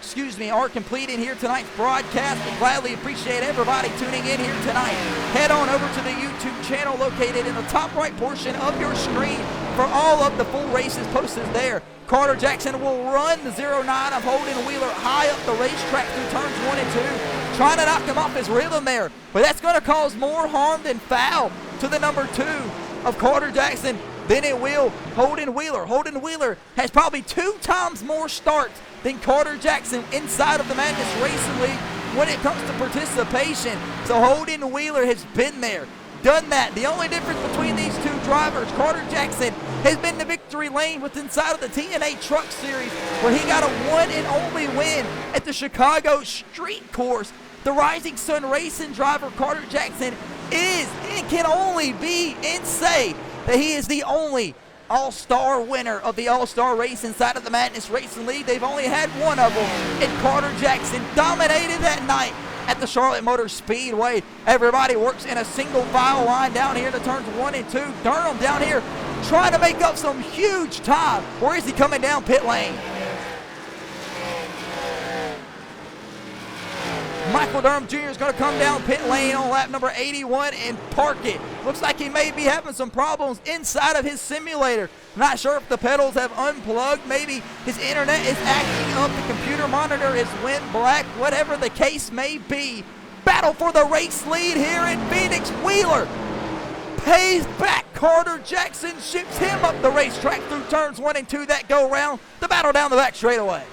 are completed here tonight's broadcast. We gladly appreciate everybody tuning in here tonight. Head on over to the YouTube channel located in the top right portion of your screen for all of the full races posted there. Carter Jackson will run the 09 of Holden Wheeler high up the racetrack through turns 1 and 2, trying to knock him off his rhythm there. But that's going to cause more harm than foul to the number 2 of Carter Jackson than it will Holden Wheeler. Holden Wheeler has probably 2 times more starts than Carter Jackson inside of the Madness Racing League when it comes to participation. So Holden Wheeler has been there, done that. The only difference between these 2 drivers, Carter Jackson has been the victory lane with inside of the TNA Truck Series, where he got a one and only win at the Chicago Street Course. The Rising Sun Racing driver Carter Jackson is and can only be and say that he is the only all-star winner of the all-star race inside of the Madness Racing League. They've only had one of them, and Carter Jackson dominated that night at the Charlotte Motor Speedway. Everybody works in a single file line down here to turns 1 and 2. Durham down here trying to make up some huge time. Where is he coming down pit lane? Michael Durham Jr. is going to come down pit lane on lap number 81 and park it. Looks like he may be having some problems inside of his simulator. Not sure if the pedals have unplugged. Maybe his internet is acting up. The computer monitor is went black. Whatever the case may be. Battle for the race lead here in Phoenix. Wheeler pays back. Carter Jackson ships him up the racetrack through turns 1 and 2 that go round. The battle down the back straightaway.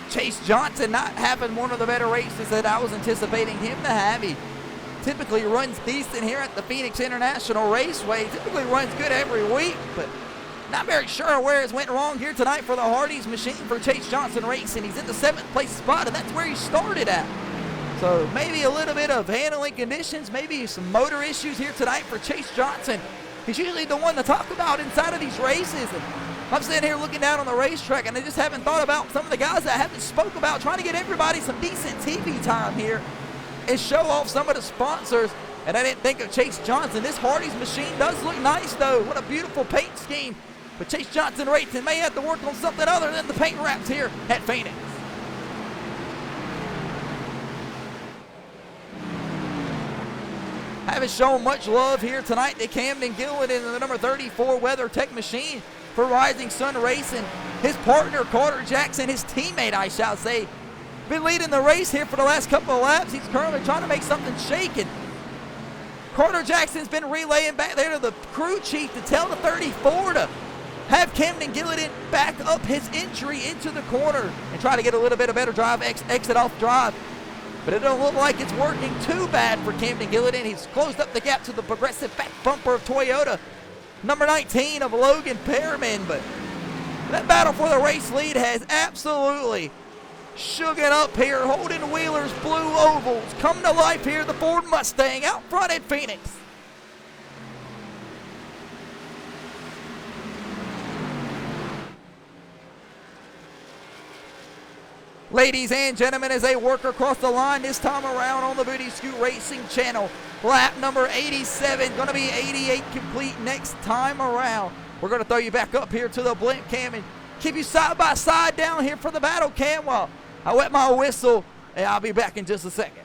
Chase Johnson not having one of the better races that I was anticipating him to have. He typically runs decent here at the Phoenix International Raceway. Typically runs good every week, but not very sure where it went wrong here tonight for the Hardee's machine for Chase Johnson Racing. He's in the 7th place spot, and that's where he started at. So maybe a little bit of handling conditions, maybe some motor issues here tonight for Chase Johnson. He's usually the one to talk about inside of these races. And I'm sitting here looking down on the racetrack, and I just haven't thought about some of the guys that I haven't spoke about, trying to get everybody some decent TV time here and show off some of the sponsors. And I didn't think of Chase Johnson. This Hardee's machine does look nice, though. What a beautiful paint scheme. But Chase Johnson Racing may have to work on something other than the paint wraps here at Phoenix. haven't shown much love here tonight to Camden Gillen in the number 34 WeatherTech machine for Rising Sun Racing. His partner, Carter Jackson, his teammate, I shall say, been leading the race here for the last couple of laps. He's currently trying to make something shaken. Carter Jackson's been relaying back there to the crew chief to tell the 34 to have Camden Gillidan back up his entry into the corner and try to get a little bit of better drive, exit off drive. But it don't look like it's working too bad for Camden Gillidan. He's closed up the gap to the progressive back bumper of Toyota, number 19 of Logan Perriman. But that battle for the race lead has absolutely shook it up here. Holden Wheeler's blue ovals come to life here. The Ford Mustang out front at Phoenix. Ladies and gentlemen, as they work across the line this time around on the Booty Scoot Racing channel, lap number 87, going to be 88 complete next time around. We're going to throw you back up here to the blimp cam and keep you side by side down here for the battle cam while I wet my whistle, and I'll be back in just a second.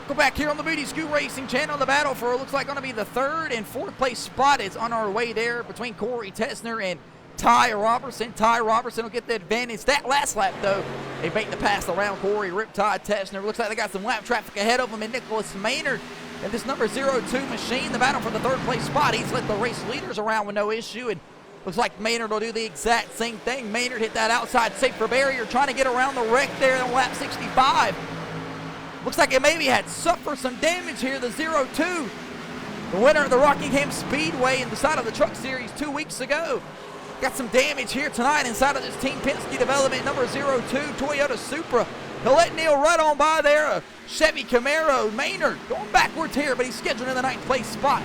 Go back here on the Booty Scoot Racing channel. The battle for looks like going to be the third and fourth place spot is on our way there between Corey Tessner and Ty Robertson. Ty Robertson will get the advantage. That last lap, though, they make the pass around Corey, Riptide Tessner. Looks like they got some lap traffic ahead of them, and Nicholas Maynard and this number 02 machine. The battle for the third place spot. He's let the race leaders around with no issue, and looks like Maynard will do the exact same thing. Maynard hit that outside safer barrier, trying to get around the wreck there on lap 65. Looks like it maybe had suffered some damage here, the 02. The winner of the Rockingham Speedway in the side of the Truck Series 2 weeks ago. Got some damage here tonight inside of this Team Penske development, number 02 Toyota Supra. He'll let Neil right on by there, a Chevy Camaro. Maynard going backwards here, but he's scheduled in the 9th place spot.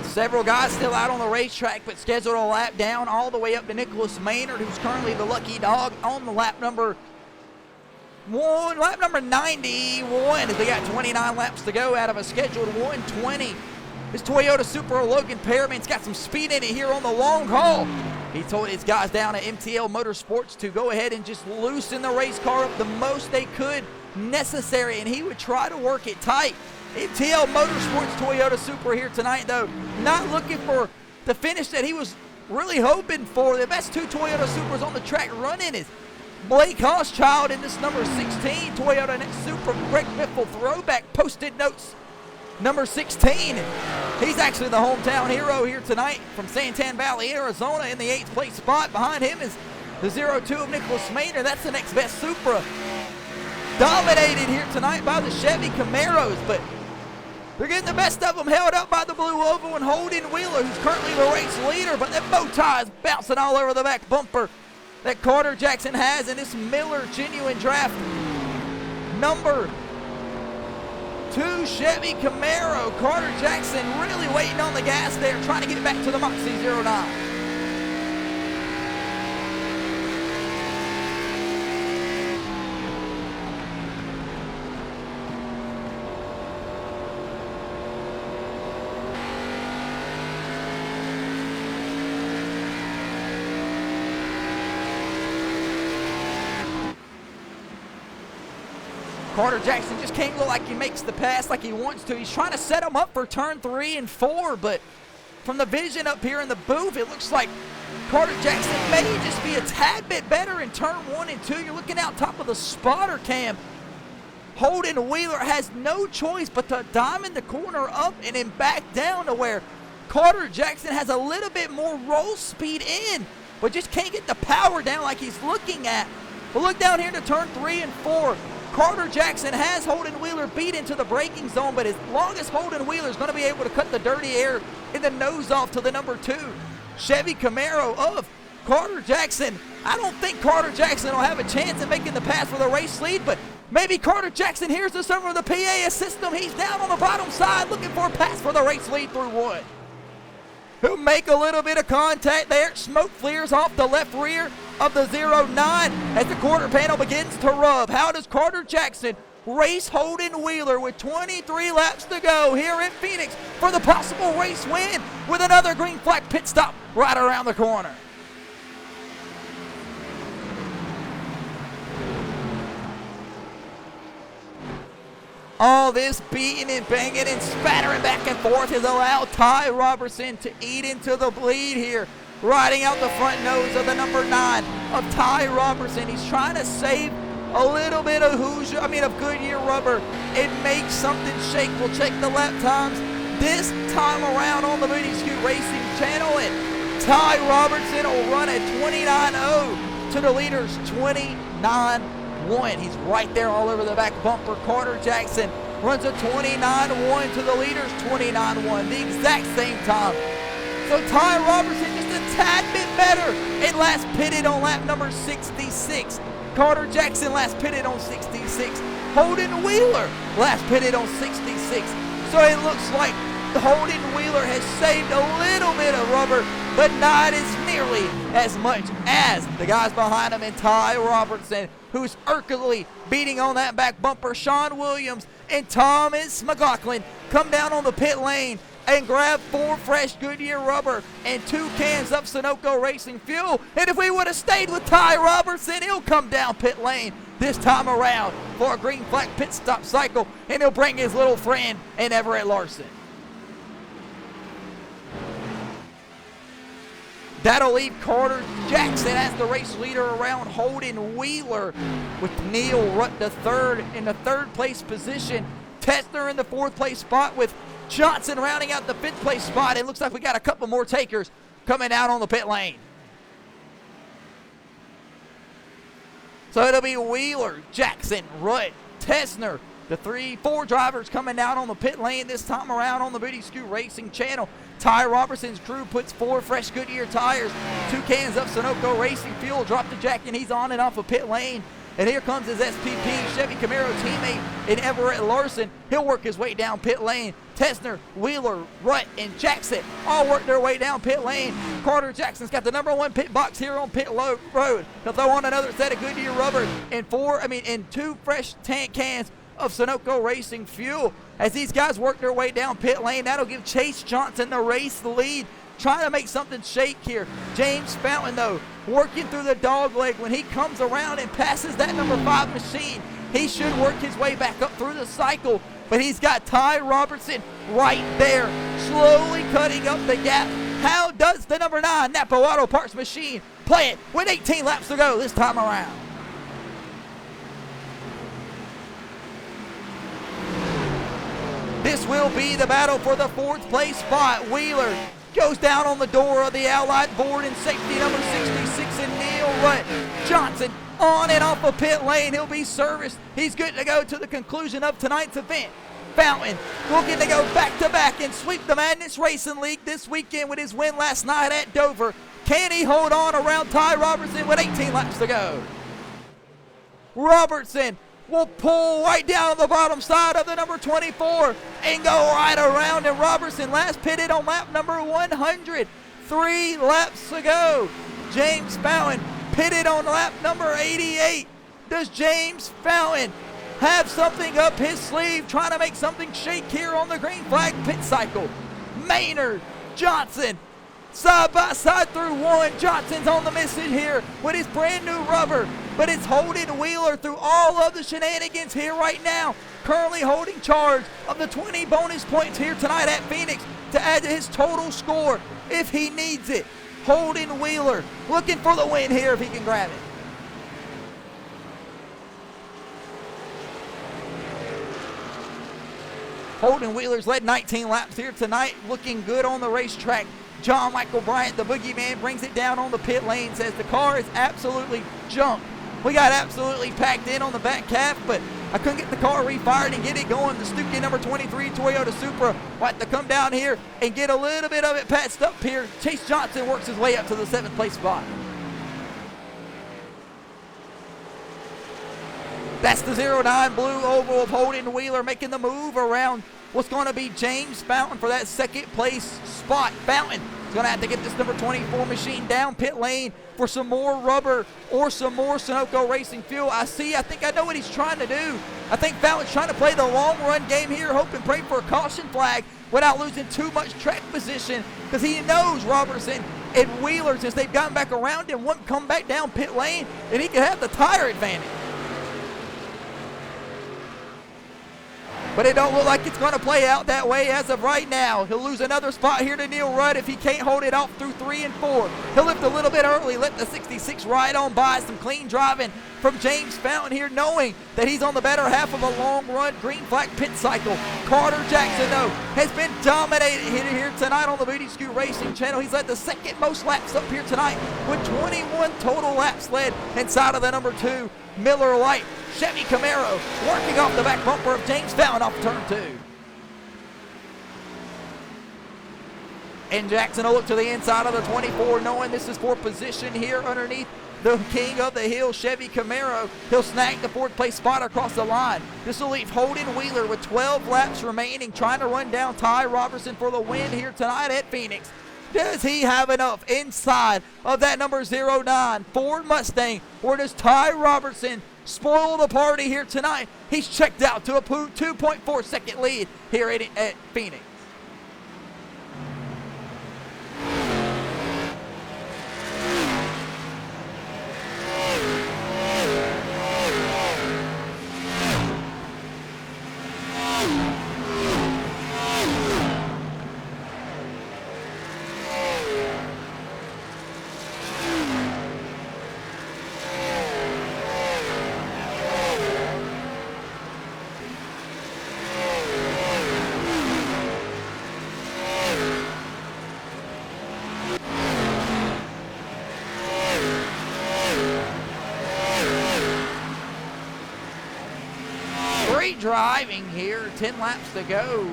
Several guys still out on the racetrack, but scheduled a lap down all the way up to Nicholas Maynard, who's currently the lucky dog on the lap number 91, as they got 29 laps to go out of a scheduled 120. This Toyota Supra Logan Perriman's got some speed in it here on the long haul. He told his guys down at MTL Motorsports to go ahead and just loosen the race car up the most they could necessary, and he would try to work it tight. MTL Motorsports Toyota Supra here tonight, though, not looking for the finish that he was really hoping for. The best two Toyota Supras on the track running is Blake Hochschild in this number 16 Toyota Supra Greg Biffle throwback posted notes number 16. He's actually the hometown hero here tonight from Santan Valley, Arizona, in the 8th place spot. Behind him is the 02 of Nicholas Maynard. That's the next best Supra. Dominated here tonight by the Chevy Camaros, but they're getting the best of them, held up by the blue oval and Holden Wheeler, who's currently the race leader, but that bow tie is bouncing all over the back bumper that Carter Jackson has in this Miller Genuine Draft number 2 Chevy Camaro. Carter Jackson really waiting on the gas there, trying to get back to the Moxie 09. Carter Jackson just can't look like he makes the pass like he wants to. He's trying to set him up for turn 3 and 4, but from the vision up here in the booth, it looks like Carter Jackson may just be a tad bit better in turn 1 and 2. You're looking out top of the spotter cam. Holden Wheeler has no choice but to diamond the corner up and then back down to where Carter Jackson has a little bit more roll speed in, but just can't get the power down like he's looking at. But look down here to turn 3 and 4. Carter Jackson has Holden Wheeler beat into the braking zone, but as long as Holden Wheeler is going to be able to cut the dirty air in the nose off to the number 2 Chevy Camaro of Carter Jackson, I don't think Carter Jackson will have a chance in making the pass for the race lead, but maybe Carter Jackson hears the server of the PA system. He's down on the bottom side looking for a pass for the race lead through 1. Who make a little bit of contact there. Smoke clears off the left rear of the 09 as the quarter panel begins to rub. How does Carter Jackson race Holden Wheeler with 23 laps to go here in Phoenix for the possible race win with another green flag pit stop right around the corner? All this beating and banging and spattering back and forth has allowed Ty Robertson to eat into the bleed here, riding out the front nose of the number 9 of Ty Robertson. He's trying to save a little bit of Goodyear rubber and make something shake. We'll check the lap times this time around on the Booty Scoot Racing channel, and Ty Robertson will run a 29.0 to the leaders 29.1. He's right there all over the back bumper. Carter Jackson runs a 29.1 to the leaders 29.1, the exact same time. So Ty Robertson just a tad bit better and last pitted on lap number 66. Carter Jackson last pitted on 66. Holden Wheeler last pitted on 66. So it looks like Holden Wheeler has saved a little bit of rubber, but not as nearly as much as the guys behind him and Ty Robertson, who's urgently beating on that back bumper. Sean Williams and Thomas McLaughlin come down on the pit lane and grab 4 fresh Goodyear rubber and 2 cans of Sunoco Racing fuel. And if we would have stayed with Ty Robertson, he'll come down pit lane this time around for a green flag pit stop cycle, and he'll bring his little friend in Everett Larson. That'll leave Carter Jackson as the race leader around Holden Wheeler, with Neil Rutt the third in the 3rd place position. Tessner in the 4th place spot, with Johnson rounding out the 5th place spot. It looks like we got a couple more takers coming out on the pit lane. So it'll be Wheeler, Jackson, Rutt, Tessner, the 4 drivers coming out on the pit lane this time around on the Booty Scoot Racing channel. Ty Robertson's crew puts 4 fresh Goodyear tires, 2 cans of Sunoco Racing fuel, drop the jack, and he's on and off a pit lane. And here comes his SPP Chevy Camaro teammate in Everett Larson. He'll work his way down pit lane. Tessner, Wheeler, Rutt, and Jackson all work their way down pit lane. Carter Jackson's got the number 1 pit box here on pit road. He'll throw on another set of Goodyear rubber and 2 fresh tank cans of Sunoco Racing fuel. As these guys work their way down pit lane, that'll give Chase Johnson the race lead, trying to make something shake here. James Fountain, though, working through the dog leg. When he comes around and passes that number 5 machine, he should work his way back up through the cycle. But he's got Ty Robertson right there, slowly cutting up the gap. How does the number 9 Napa Auto Parts machine play it with 18 laps to go this time around? This will be the battle for the 4th place spot. Wheeler goes down on the door of the Allied board in safety number 66, and Neil Rutt. Johnson on and off a pit lane. He'll be serviced. He's good to go to the conclusion of tonight's event. Fountain looking to go back-to-back and sweep the Madness Racing League this weekend with his win last night at Dover. Can he hold on around Ty Robertson with 18 laps to go? Robertson will pull right down on the bottom side of the number 24 and go right around, and Robertson last pitted on lap number 100. 3 laps to go. James Fountain pitted on lap number 88. Does James Fountain have something up his sleeve, trying to make something shake here on the green flag pit cycle? Maynard, Johnson, side by side through 1. Johnson's on the mission here with his brand new rubber. but it's Holden Wheeler through all of the shenanigans here right now, currently holding charge of the 20 bonus points here tonight at Phoenix to add to his total score if he needs it. Holden Wheeler looking for the win here if he can grab it. Holden Wheeler's led 19 laps here tonight, looking good on the racetrack. John Michael Bryant, the boogeyman, brings it down on the pit lane, says the car is absolutely junk. We got absolutely packed in on the back half, but I couldn't get the car refired and get it going. The Stuckey number 23 Toyota Supra will have to come down here and get a little bit of it patched up here. Chase Johnson works his way up to the 7th place spot. That's the 09 blue oval of Holden Wheeler making the move around what's going to be James Fountain for that 2nd place spot. Fountain is going to have to get this number 24 machine down pit lane for some more rubber or some more Sunoco Racing fuel. I think I know what he's trying to do. I think Fountain's trying to play the long run game here, hope and pray for a caution flag without losing too much track position, because he knows Robertson and Wheeler, since they've gotten back around him, won't come back down pit lane, and he can have the tire advantage. But it don't look like it's going to play out that way as of right now. He'll lose another spot here to Neil Rudd if he can't hold it off through 3 and 4. He'll lift a little bit early, let the 66 ride on by. Some clean driving from James Fountain here, knowing that he's on the better half of a long run green flag pit cycle. Carter Jackson, though, has been dominated here tonight on the Booty Scoot Racing channel. He's led the 2nd most laps up here tonight with 21 total laps led inside of the number 2 Miller Lite Chevy Camaro, working off the back bumper of James Fountain off turn 2. And Jackson will look to the inside of the 24, knowing this is for position here underneath the king of the hill Chevy Camaro. He'll snag the 4th place spot across the line. This will leave Holden Wheeler with 12 laps remaining, trying to run down Ty Robertson for the win here tonight at Phoenix. Does he have enough inside of that number 09 Ford Mustang, or does Ty Robertson spoil the party here tonight? He's checked out to a 2.4 second lead here at Phoenix. Driving here, 10 laps to go.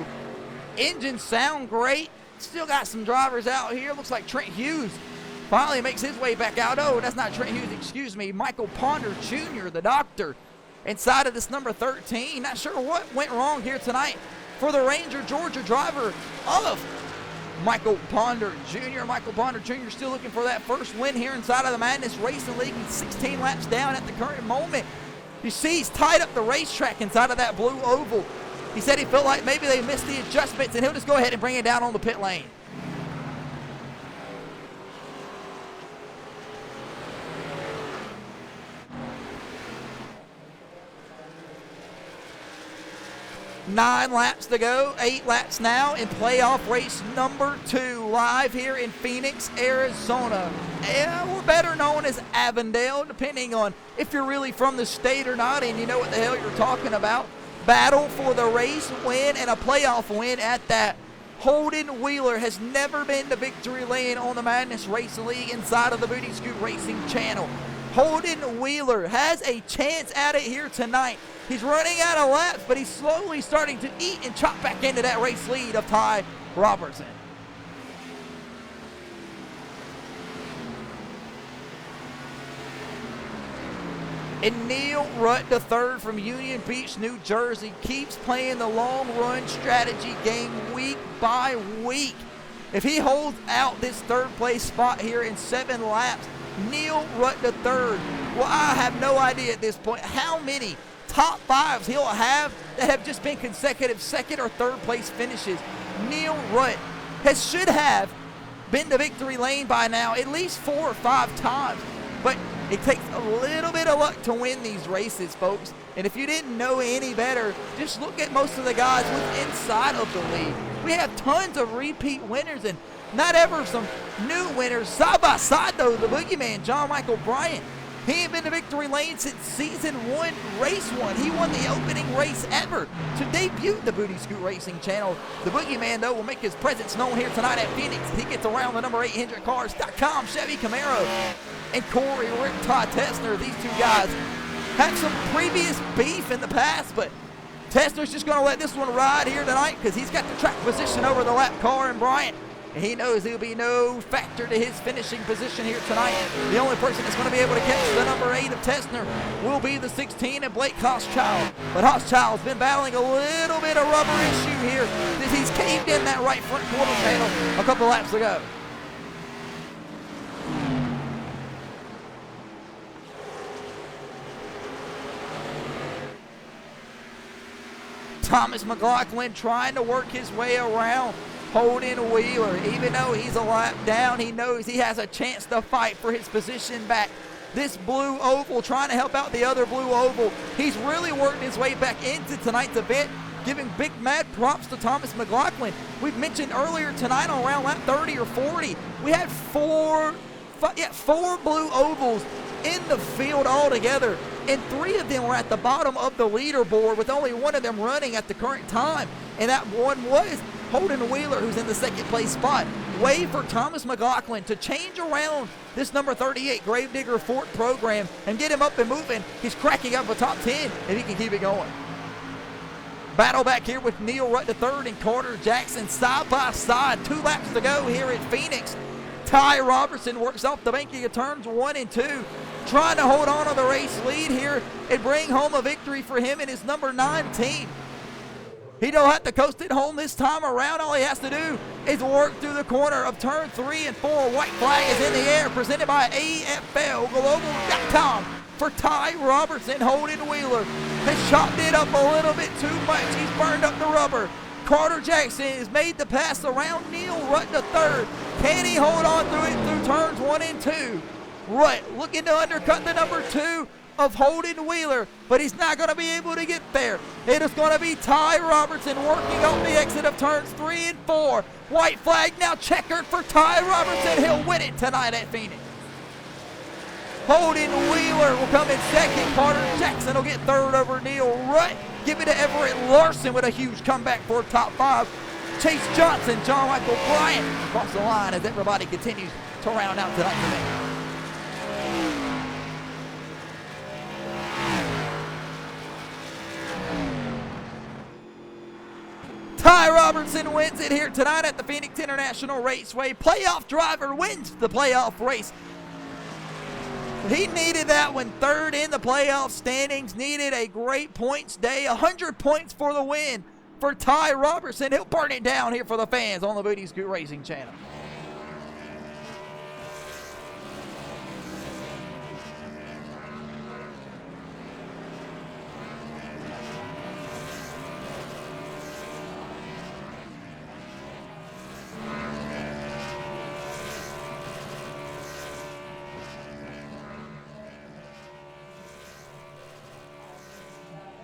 Engines sound great. Still got some drivers out here. Looks like Trent Hughes finally makes his way back out. Oh, that's not Trent Hughes, excuse me. Michael Ponder Jr., the doctor, inside of this number 13. Not sure what went wrong here tonight for the Ranger, Georgia driver of Michael Ponder Jr. Michael Ponder Jr. still looking for that first win here inside of the Madness Racing League. He's 16 laps down at the current moment. You see, he's tied up the racetrack inside of that blue oval. He said he felt like maybe they missed the adjustments, and he'll just go ahead and bring it down on the pit lane. Nine laps to go, 8 laps now in playoff race number 2, live here in Phoenix, Arizona. Or better known as Avondale, depending on if you're really from the state or not and you know what the hell you're talking about. Battle for the race win and a playoff win at that. Holden Wheeler has never been to victory lane on the Madness Racing League inside of the Booty Scoot Racing channel. Holden Wheeler has a chance at it here tonight. He's running out of laps, but he's slowly starting to eat and chop back into that race lead of Ty Robertson. And Neil Rutt III from Union Beach, New Jersey, keeps playing the long run strategy game week by week. If he holds out this 3rd place spot here in 7 laps, Neil Rutt III, well, I have no idea at this point how many top 5s he'll have that have just been consecutive 2nd or 3rd place finishes. Neil Rutt should have been to victory lane by now at least 4 or 5 times. But It takes a little bit of luck to win these races, folks. And if you didn't know any better, just look at most of the guys within inside of the league. We have tons of repeat winners and not ever some new winners. Side by side, though, the boogeyman, John Michael Bryant, he ain't been to victory lane since season 1, race 1. He won the opening race ever to debut the Booty Scoot Racing channel. The boogeyman, though, will make his presence known here tonight at Phoenix. He gets around the number 800cars.com Chevy Camaro. And Corey Rick Todd Tessner, these two guys had some previous beef in the past, but Tessner's just going to let this one ride here tonight because he's got the track position over the lap car and Bryant. And he knows he'll be no factor to his finishing position here tonight. The only person that's going to be able to catch the number 8 of Tessner will be the 16 and Blake Hochschild. But Hochschild's been battling a little bit of rubber issue here as he's caved in that right front quarter panel a couple laps ago. Thomas McLaughlin trying to work his way around Holden Wheeler. Even though he's a lap down, he knows he has a chance to fight for his position back. This blue oval, trying to help out the other blue oval. He's really worked his way back into tonight's event, giving big mad props to Thomas McLaughlin. We've mentioned earlier tonight on around lap 30 or 40, we had four blue ovals in the field altogether, and 3 of them were at the bottom of the leaderboard with only 1 of them running at the current time, and that one was Holden Wheeler, who's in the second place spot. Way for Thomas McLaughlin to change around this number 38 Gravedigger Fort program and get him up and moving. He's cracking up a top 10 if he can keep it going. Battle back here with Neil Rutt III and Carter Jackson side by side. 2 laps to go here at Phoenix. Ty Robertson works off the banking of turns 1 and 2, trying to hold on to the race lead here and bring home a victory for him and his number 9 team. He don't have to coast it home this time around. All he has to do is work through the corner of turn 3 and 4. White flag is in the air, presented by AFLglobal.com for Ty Robertson. Holden Wheeler has chopped it up a little bit too much. He's burned up the rubber. Carter Jackson has made the pass around Neil Rutt III. Can he hold on through it through turns 1 and 2? Rutt looking to undercut the number 2 of Holden Wheeler, but he's not going to be able to get there. It is going to be Ty Robertson working on the exit of turns 3 and 4. White flag now checkered for Ty Robertson. He'll win it tonight at Phoenix. Holden Wheeler will come in second. Carter Jackson will get third over Neil Rutt. Give it to Everett Larson with a huge comeback for top 5. Chase Johnson, John Michael Bryant across the line as everybody continues to round out tonight's event. Ty Robertson wins it here tonight at the Phoenix International Raceway. Playoff driver wins the playoff race. He needed that one, 3rd in the playoff standings, needed a great points day, 100 points for the win for Ty Robertson. He'll burn it down here for the fans on the Booty Scoot Racing channel.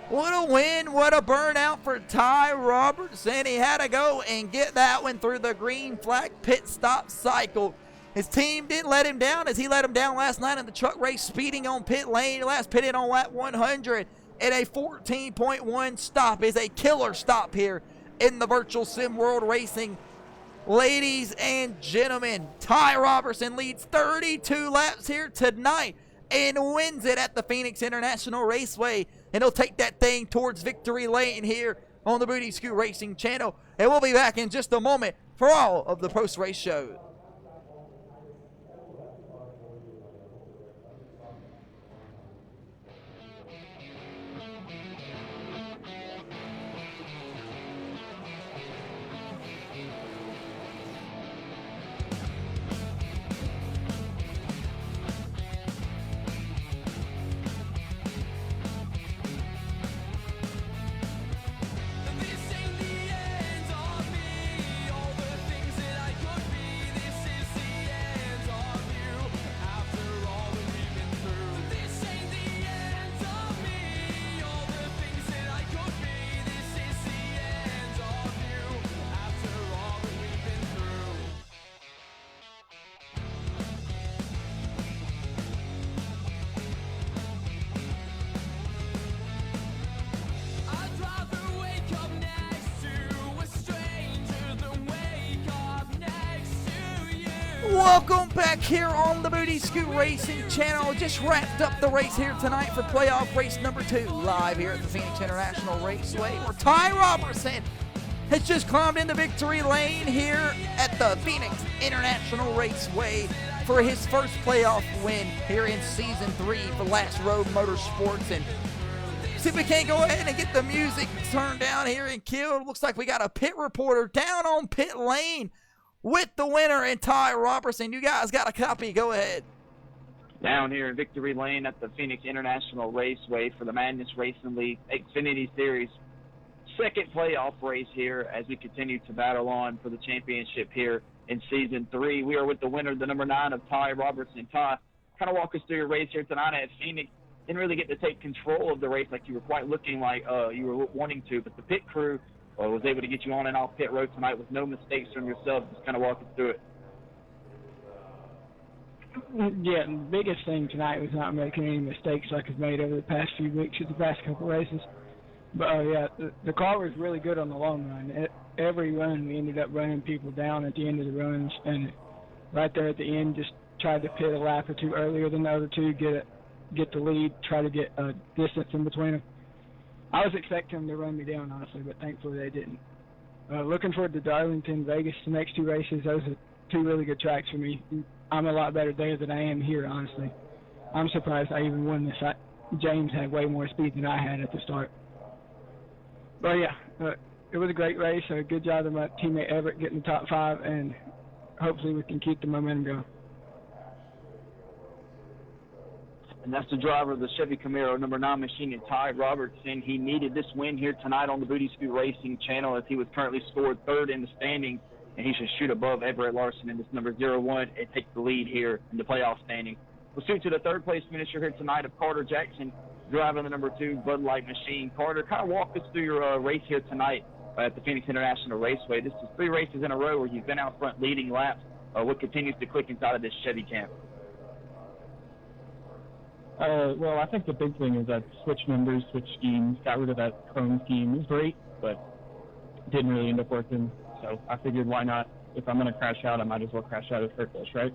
What a win, what a burnout for Ty Robertson. He had to go and get that one through the green flag pit stop cycle. His team didn't let him down as he let him down last night in the truck race, speeding on pit lane. Last pitted on lap 100 and a 14.1 stop is a killer stop here in the Virtual Sim World Racing. Ladies and gentlemen, Ty Robertson leads 32 laps here tonight and wins it at the Phoenix International Raceway. And he'll take that thing towards victory lane here on the Booty Scoot Racing channel. And we'll be back in just a moment for all of the post-race shows. This ain't the end of me. All the things that I could be. Welcome back here on the Booty Scoot Racing channel. Just wrapped up the race here tonight for playoff race number 2, live here at the Phoenix International Raceway, where Ty Robertson has just climbed into victory lane here at the Phoenix International Raceway for his first playoff win here in Season 3 for Last Road Motorsports. And see if we can't go ahead and get the music turned down here in Kill. Looks like we got a pit reporter down on pit lane with the winner and Ty Robertson. You guys got a copy. Go ahead. Down here in Victory Lane at the Phoenix International Raceway for the Madness Racing League Xfinity Series. Second playoff race here as we continue to battle on for the championship here in Season 3. We are with the winner, the number 9 of Ty Robertson. Ty, kind of walk us through your race here tonight at Phoenix. Didn't really get to take control of the race like you were quite looking like you were wanting to, but the pit crew was able to get you on and off pit road tonight with no mistakes from yourself. Just kind of walk us through it. Yeah, the biggest thing tonight was not making any mistakes like I've made over the past few weeks at the past couple races. But, yeah, the car was really good on the long run. Every run, we ended up running people down at the end of the runs, and right there at the end, just tried to pit a lap or two earlier than the other two, get the lead, try to get a distance in between them. I was expecting them to run me down, honestly, but thankfully they didn't. Looking forward to Darlington, Vegas, the next 2 races. Those are 2 really good tracks for me. I'm a lot better there than I am here, honestly. I'm surprised I even won this. James had way more speed than I had at the start. But, yeah, it was a great race. A good job of my teammate Everett getting the top 5, and hopefully we can keep the momentum going. And that's the driver of the Chevy Camaro, number 9 machine, and Ty Robertson. He needed this win here tonight on the Booty Scoot Racing channel as he was currently scored 3rd in the standings, and he should shoot above Everett Larson in this number 01 and take the lead here in the playoff standing. We'll shoot to the 3rd place finisher here tonight of Carter Jackson, driving the number 2 Bud Light machine. Carter, kind of walk us through your race here tonight at the Phoenix International Raceway. This is 3 races in a row where you've been out front leading laps. What continues to click inside of this Chevy camp? Well, I think the big thing is that switched numbers, switched schemes, got rid of that chrome scheme. It was great, but didn't really end up working. So I figured, why not? If I'm going to crash out, I might as well crash out at first place, right?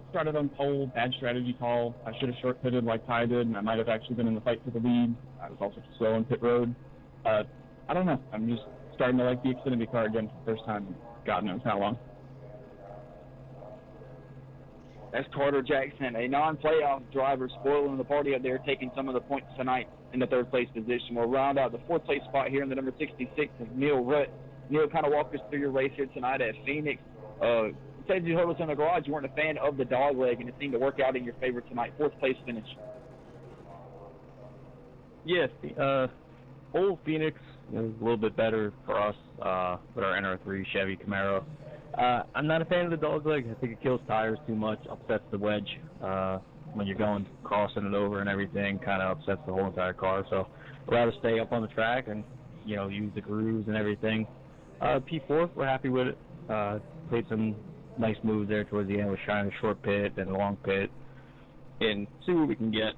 Started on pole, bad strategy call. I should have short-pitted like Ty did, and I might have actually been in the fight for the lead. I was also too slow on pit road. I don't know. I'm just starting to like the Xfinity car again for the first time in God knows how long. That's Carter Jackson, a non-playoff driver, spoiling the party up there, taking some of the points tonight in the 3rd place position. We'll round out the 4th place spot here in the number 66 of Neil Rutt. Neil, kind of walk us through your race here tonight at Phoenix. You said you heard us in the garage. You weren't a fan of the dog leg, and it seemed to work out in your favor tonight. 4th place finish. Yes, old Phoenix is a little bit better for us with our NR3 Chevy Camaro. I'm not a fan of the dog leg. I think it kills tires too much, upsets the wedge. When you're going, crossing it over and everything, kind of upsets the whole entire car. So I'd rather stay up on the track and, use the grooves and everything. P4, we're happy with it. Played some nice moves there towards the end with shining a short pit and a long pit. And see what we can get.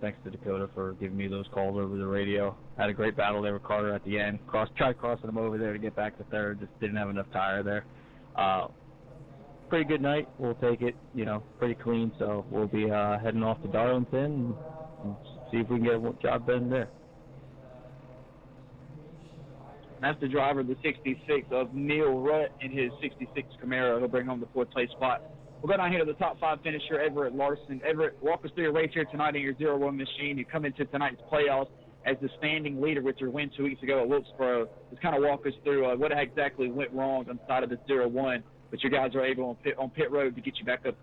Thanks to Dakota for giving me those calls over the radio. Had a great battle there with Carter at the end. Tried crossing him over there to get back to 3rd. Just didn't have enough tire there. Pretty good night. We'll take it, pretty clean. So we'll be heading off to Darlington and see if we can get a job done there. That's the driver of the 66 of Neil Rutt in his 66 Camaro. He'll bring home the 4th place spot. We'll go down here to the top 5 finisher, Everett Larson. Everett, walk us through your race here tonight in your 01 machine. You come into tonight's playoffs as the standing leader with your win 2 weeks ago at Wilkesboro. Just kind of walk us through what exactly went wrong on the side of the 01, but you guys are able on pit road to get you back up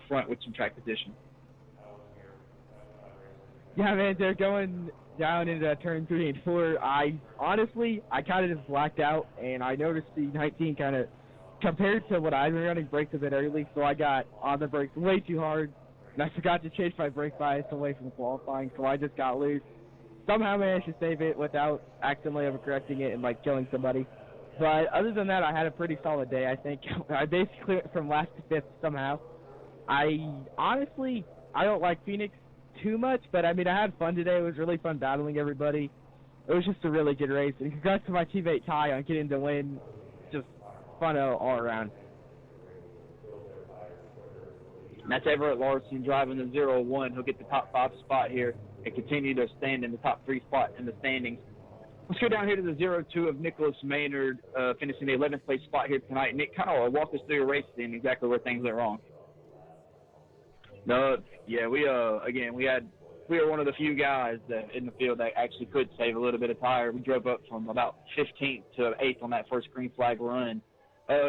front with some track position. Yeah, man, they're going down into turn 3 and 4. I kind of just blacked out, and I noticed the 19 kind of, compared to what I've been running, brakes a bit early, so I got on the brakes way too hard, and I forgot to change my brake bias away from qualifying, so I just got loose. Somehow managed to save it without accidentally overcorrecting it and, killing somebody. But other than that, I had a pretty solid day, I think. I basically went from last to 5th somehow. I don't like Phoenix too much, but, I had fun today. It was really fun battling everybody. It was just a really good race. And congrats to my teammate Ty on getting the win. Just fun all around. And that's Everett Larson driving the 0-1. He'll get the top 5 spot here and continue to stand in the top 3 spot in the standings. Let's go down here to the 0-2 of Nicholas Maynard, finishing the 11th place spot here tonight. Nick, kind of walk us through your race and exactly where things went wrong. No, yeah, we were one of the few guys that in the field that actually could save a little bit of tire. We drove up from about 15th to 8th on that first green flag run.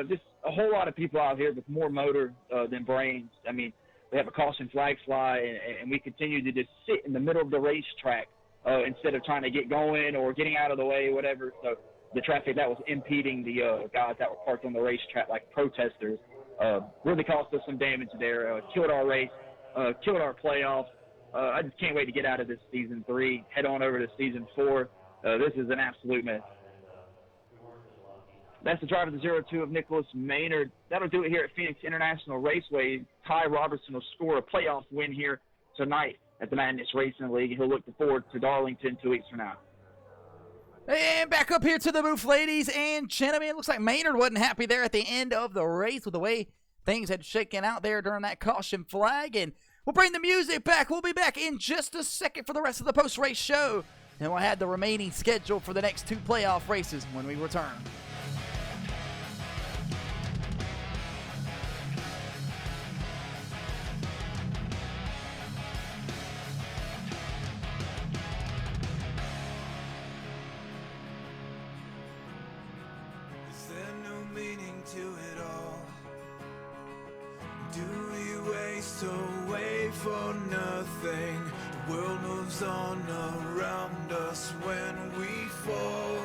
Just a whole lot of people out here with more motor than brains. I mean, we have a caution flag fly, and we continue to just sit in the middle of the racetrack instead of trying to get going or getting out of the way, whatever. So the traffic that was impeding the guys that were parked on the racetrack like protesters really caused us some damage there. Killed our race, killed our playoffs. I just can't wait to get out of this Season 3, head on over to Season 4. This is an absolute mess. That's the driver, the 0-2 of Nicholas Maynard. That'll do it here at Phoenix International Raceway. Ty Robertson will score a playoff win here tonight at the Madness Racing League. He'll look forward to Darlington 2 weeks from now. And back up here to the booth, ladies and gentlemen. It looks like Maynard wasn't happy there at the end of the race with the way things had shaken out there during that caution flag. And we'll bring the music back. We'll be back in just a second for the rest of the post-race show. And we'll have the remaining schedule for the next 2 playoff races when we return. Is there no meaning to it all? Do we waste away for nothing? The world moves on around us when we fall.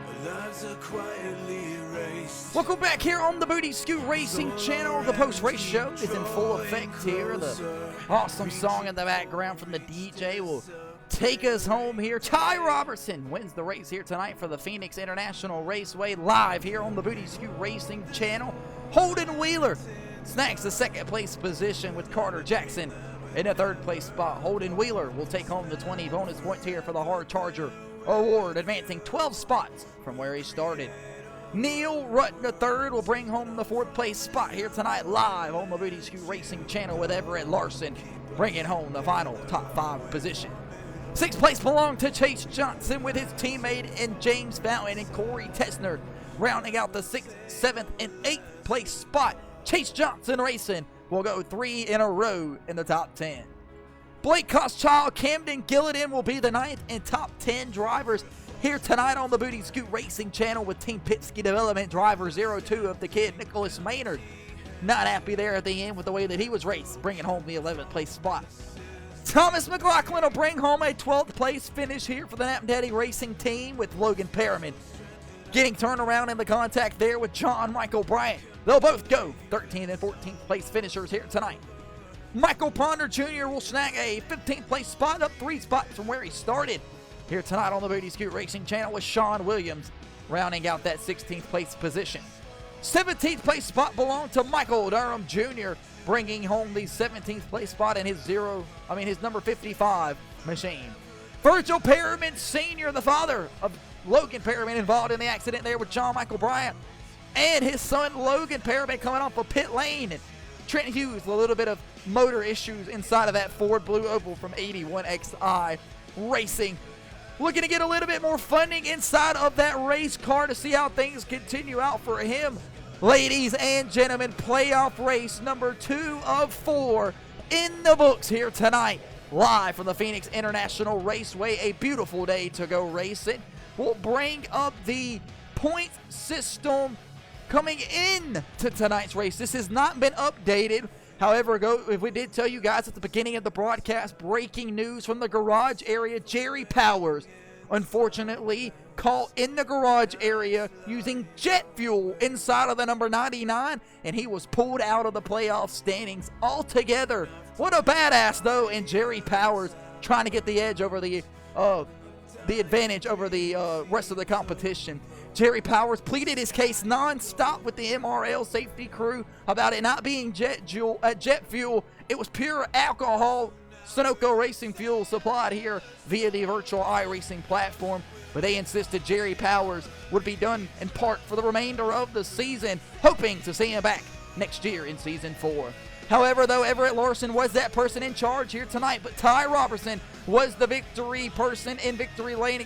Our lives are quietly erased. Welcome back here on the Booty Scoot Racing Channel. The post-race show is in full effect here. The awesome song in the background from the DJ will take us home here. Ty Robertson wins the race here tonight for the Phoenix International Raceway, live here on the Booty Scoot Racing Channel. Holden Wheeler snacks the 2nd place position with Carter Jackson in the 3rd place spot. Holden Wheeler will take home the 20 bonus points here for the Hard Charger Award, advancing 12 spots from where he started. Neil Rutten III will bring home the 4th place spot here tonight, live on the Booty Scoot Racing Channel with Everett Larson bringing home the final top 5 position. 6th place belonged to Chase Johnson with his teammate in James Fountain and Corey Tessner, rounding out the 6th, 7th, and 8th place spot. Chase Johnson Racing will go 3 in a row in the top 10. Blake Costchild, Camden Gillidan will be the 9th and top 10 drivers here tonight on the Booty Scoot Racing Channel with Team Pitski Development driver 0-2 of the kid, Nicholas Maynard. Not happy there at the end with the way that he was raced, bringing home the 11th place spot. Thomas McLaughlin will bring home a 12th place finish here for the Nap Daddy Racing team with Logan Perriman getting turned around in the contact there with John Michael Bryant. They'll both go 13th and 14th place finishers here tonight. Michael Ponder Jr. will snag a 15th place spot, up 3 spots from where he started here tonight on the Booty Scoot Racing Channel with Sean Williams rounding out that 16th place position. 17th place spot belonged to Michael Durham Jr., bringing home the 17th place spot in his number 55 machine. Virgil Perriman Sr., the father of Logan Perriman, involved in the accident there with John Michael Bryant, and his son Logan Perriman coming off of pit lane. And Trent Hughes, a little bit of motor issues inside of that Ford Blue Oval from 81XI Racing. Looking to get a little bit more funding inside of that race car to see how things continue out for him. Ladies and gentlemen, playoff race number 2 of 4 in the books here tonight. Live from the Phoenix International Raceway. A beautiful day to go racing. We'll bring up the point system coming in to tonight's race. This has not been updated. However, if we did tell you guys at the beginning of the broadcast, breaking news from the garage area, Jerry Powers, unfortunately, caught in the garage area using jet fuel inside of the number 99, and he was pulled out of the playoff standings altogether. What a badass, though, and Jerry Powers trying to get the edge over the advantage over the rest of the competition. Jerry Powers pleaded his case non-stop with the MRL safety crew about it not being jet fuel. It was pure alcohol, Sunoco Racing fuel supplied here via the virtual iRacing platform. but they insisted Jerry Powers would be done in part for the remainder of the season, hoping to see him back next year in Season 4. However, though, Everett Larson was that person in charge here tonight, but Ty Robertson was the victory person in victory lane,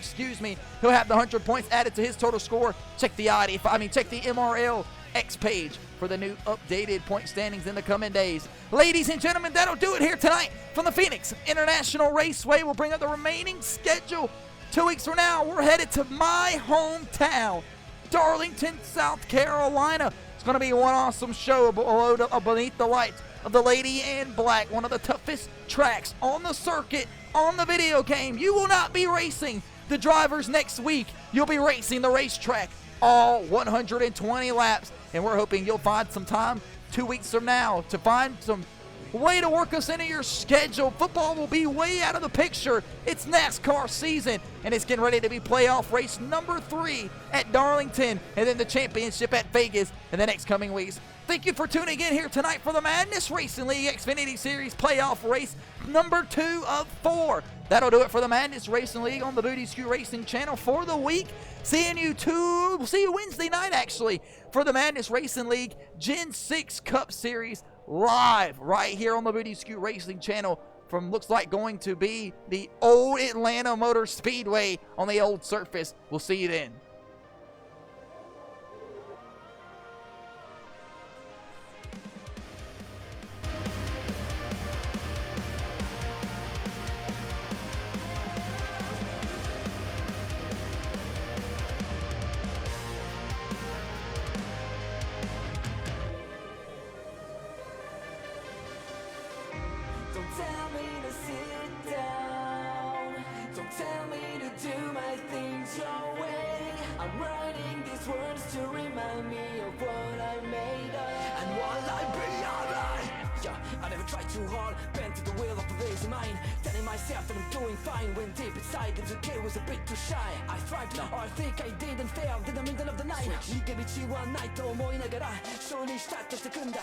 He'll have the 100 points added to his total score. Check the MRL X page for the new updated point standings in the coming days. Ladies and gentlemen, that'll do it here tonight from the Phoenix International Raceway. We'll bring up the remaining schedule. 2 weeks from now, we're headed to my hometown, Darlington, South Carolina. It's going to be one awesome show beneath the lights of the Lady in Black, one of the toughest tracks on the circuit, on the video game. You will not be racing the drivers next week. You'll be racing the racetrack, all 120 laps, and we're hoping you'll find some time 2 weeks from now to find some way to work us into your schedule. Football will be way out of the picture. It's NASCAR season, and it's getting ready to be playoff race number 3 at Darlington, and then the championship at Vegas in the next coming weeks. Thank you for tuning in here tonight for the Madness Racing League Xfinity Series playoff race number 2 of 4. That'll do it for the Madness Racing League on the Booty Skew Racing channel for the week. We'll see you Wednesday night, actually, for the Madness Racing League Gen 6 Cup Series live right here on the Booty Skew Racing channel from looks like going to be the old Atlanta Motor Speedway on the old surface. We'll see you then. Don't tell me to sit down. Don't tell me to do my things your way. I'm writing these words to remind me of what I made of. And while I be alright, yeah, I never tried too hard. Bent to the will of the lazy mind, telling myself that I'm doing fine when deep inside the kid was a bit too shy. I thrived, or I think I didn't fail in the middle of the night. 逃げ道はないと思いながら勝利したって組んだ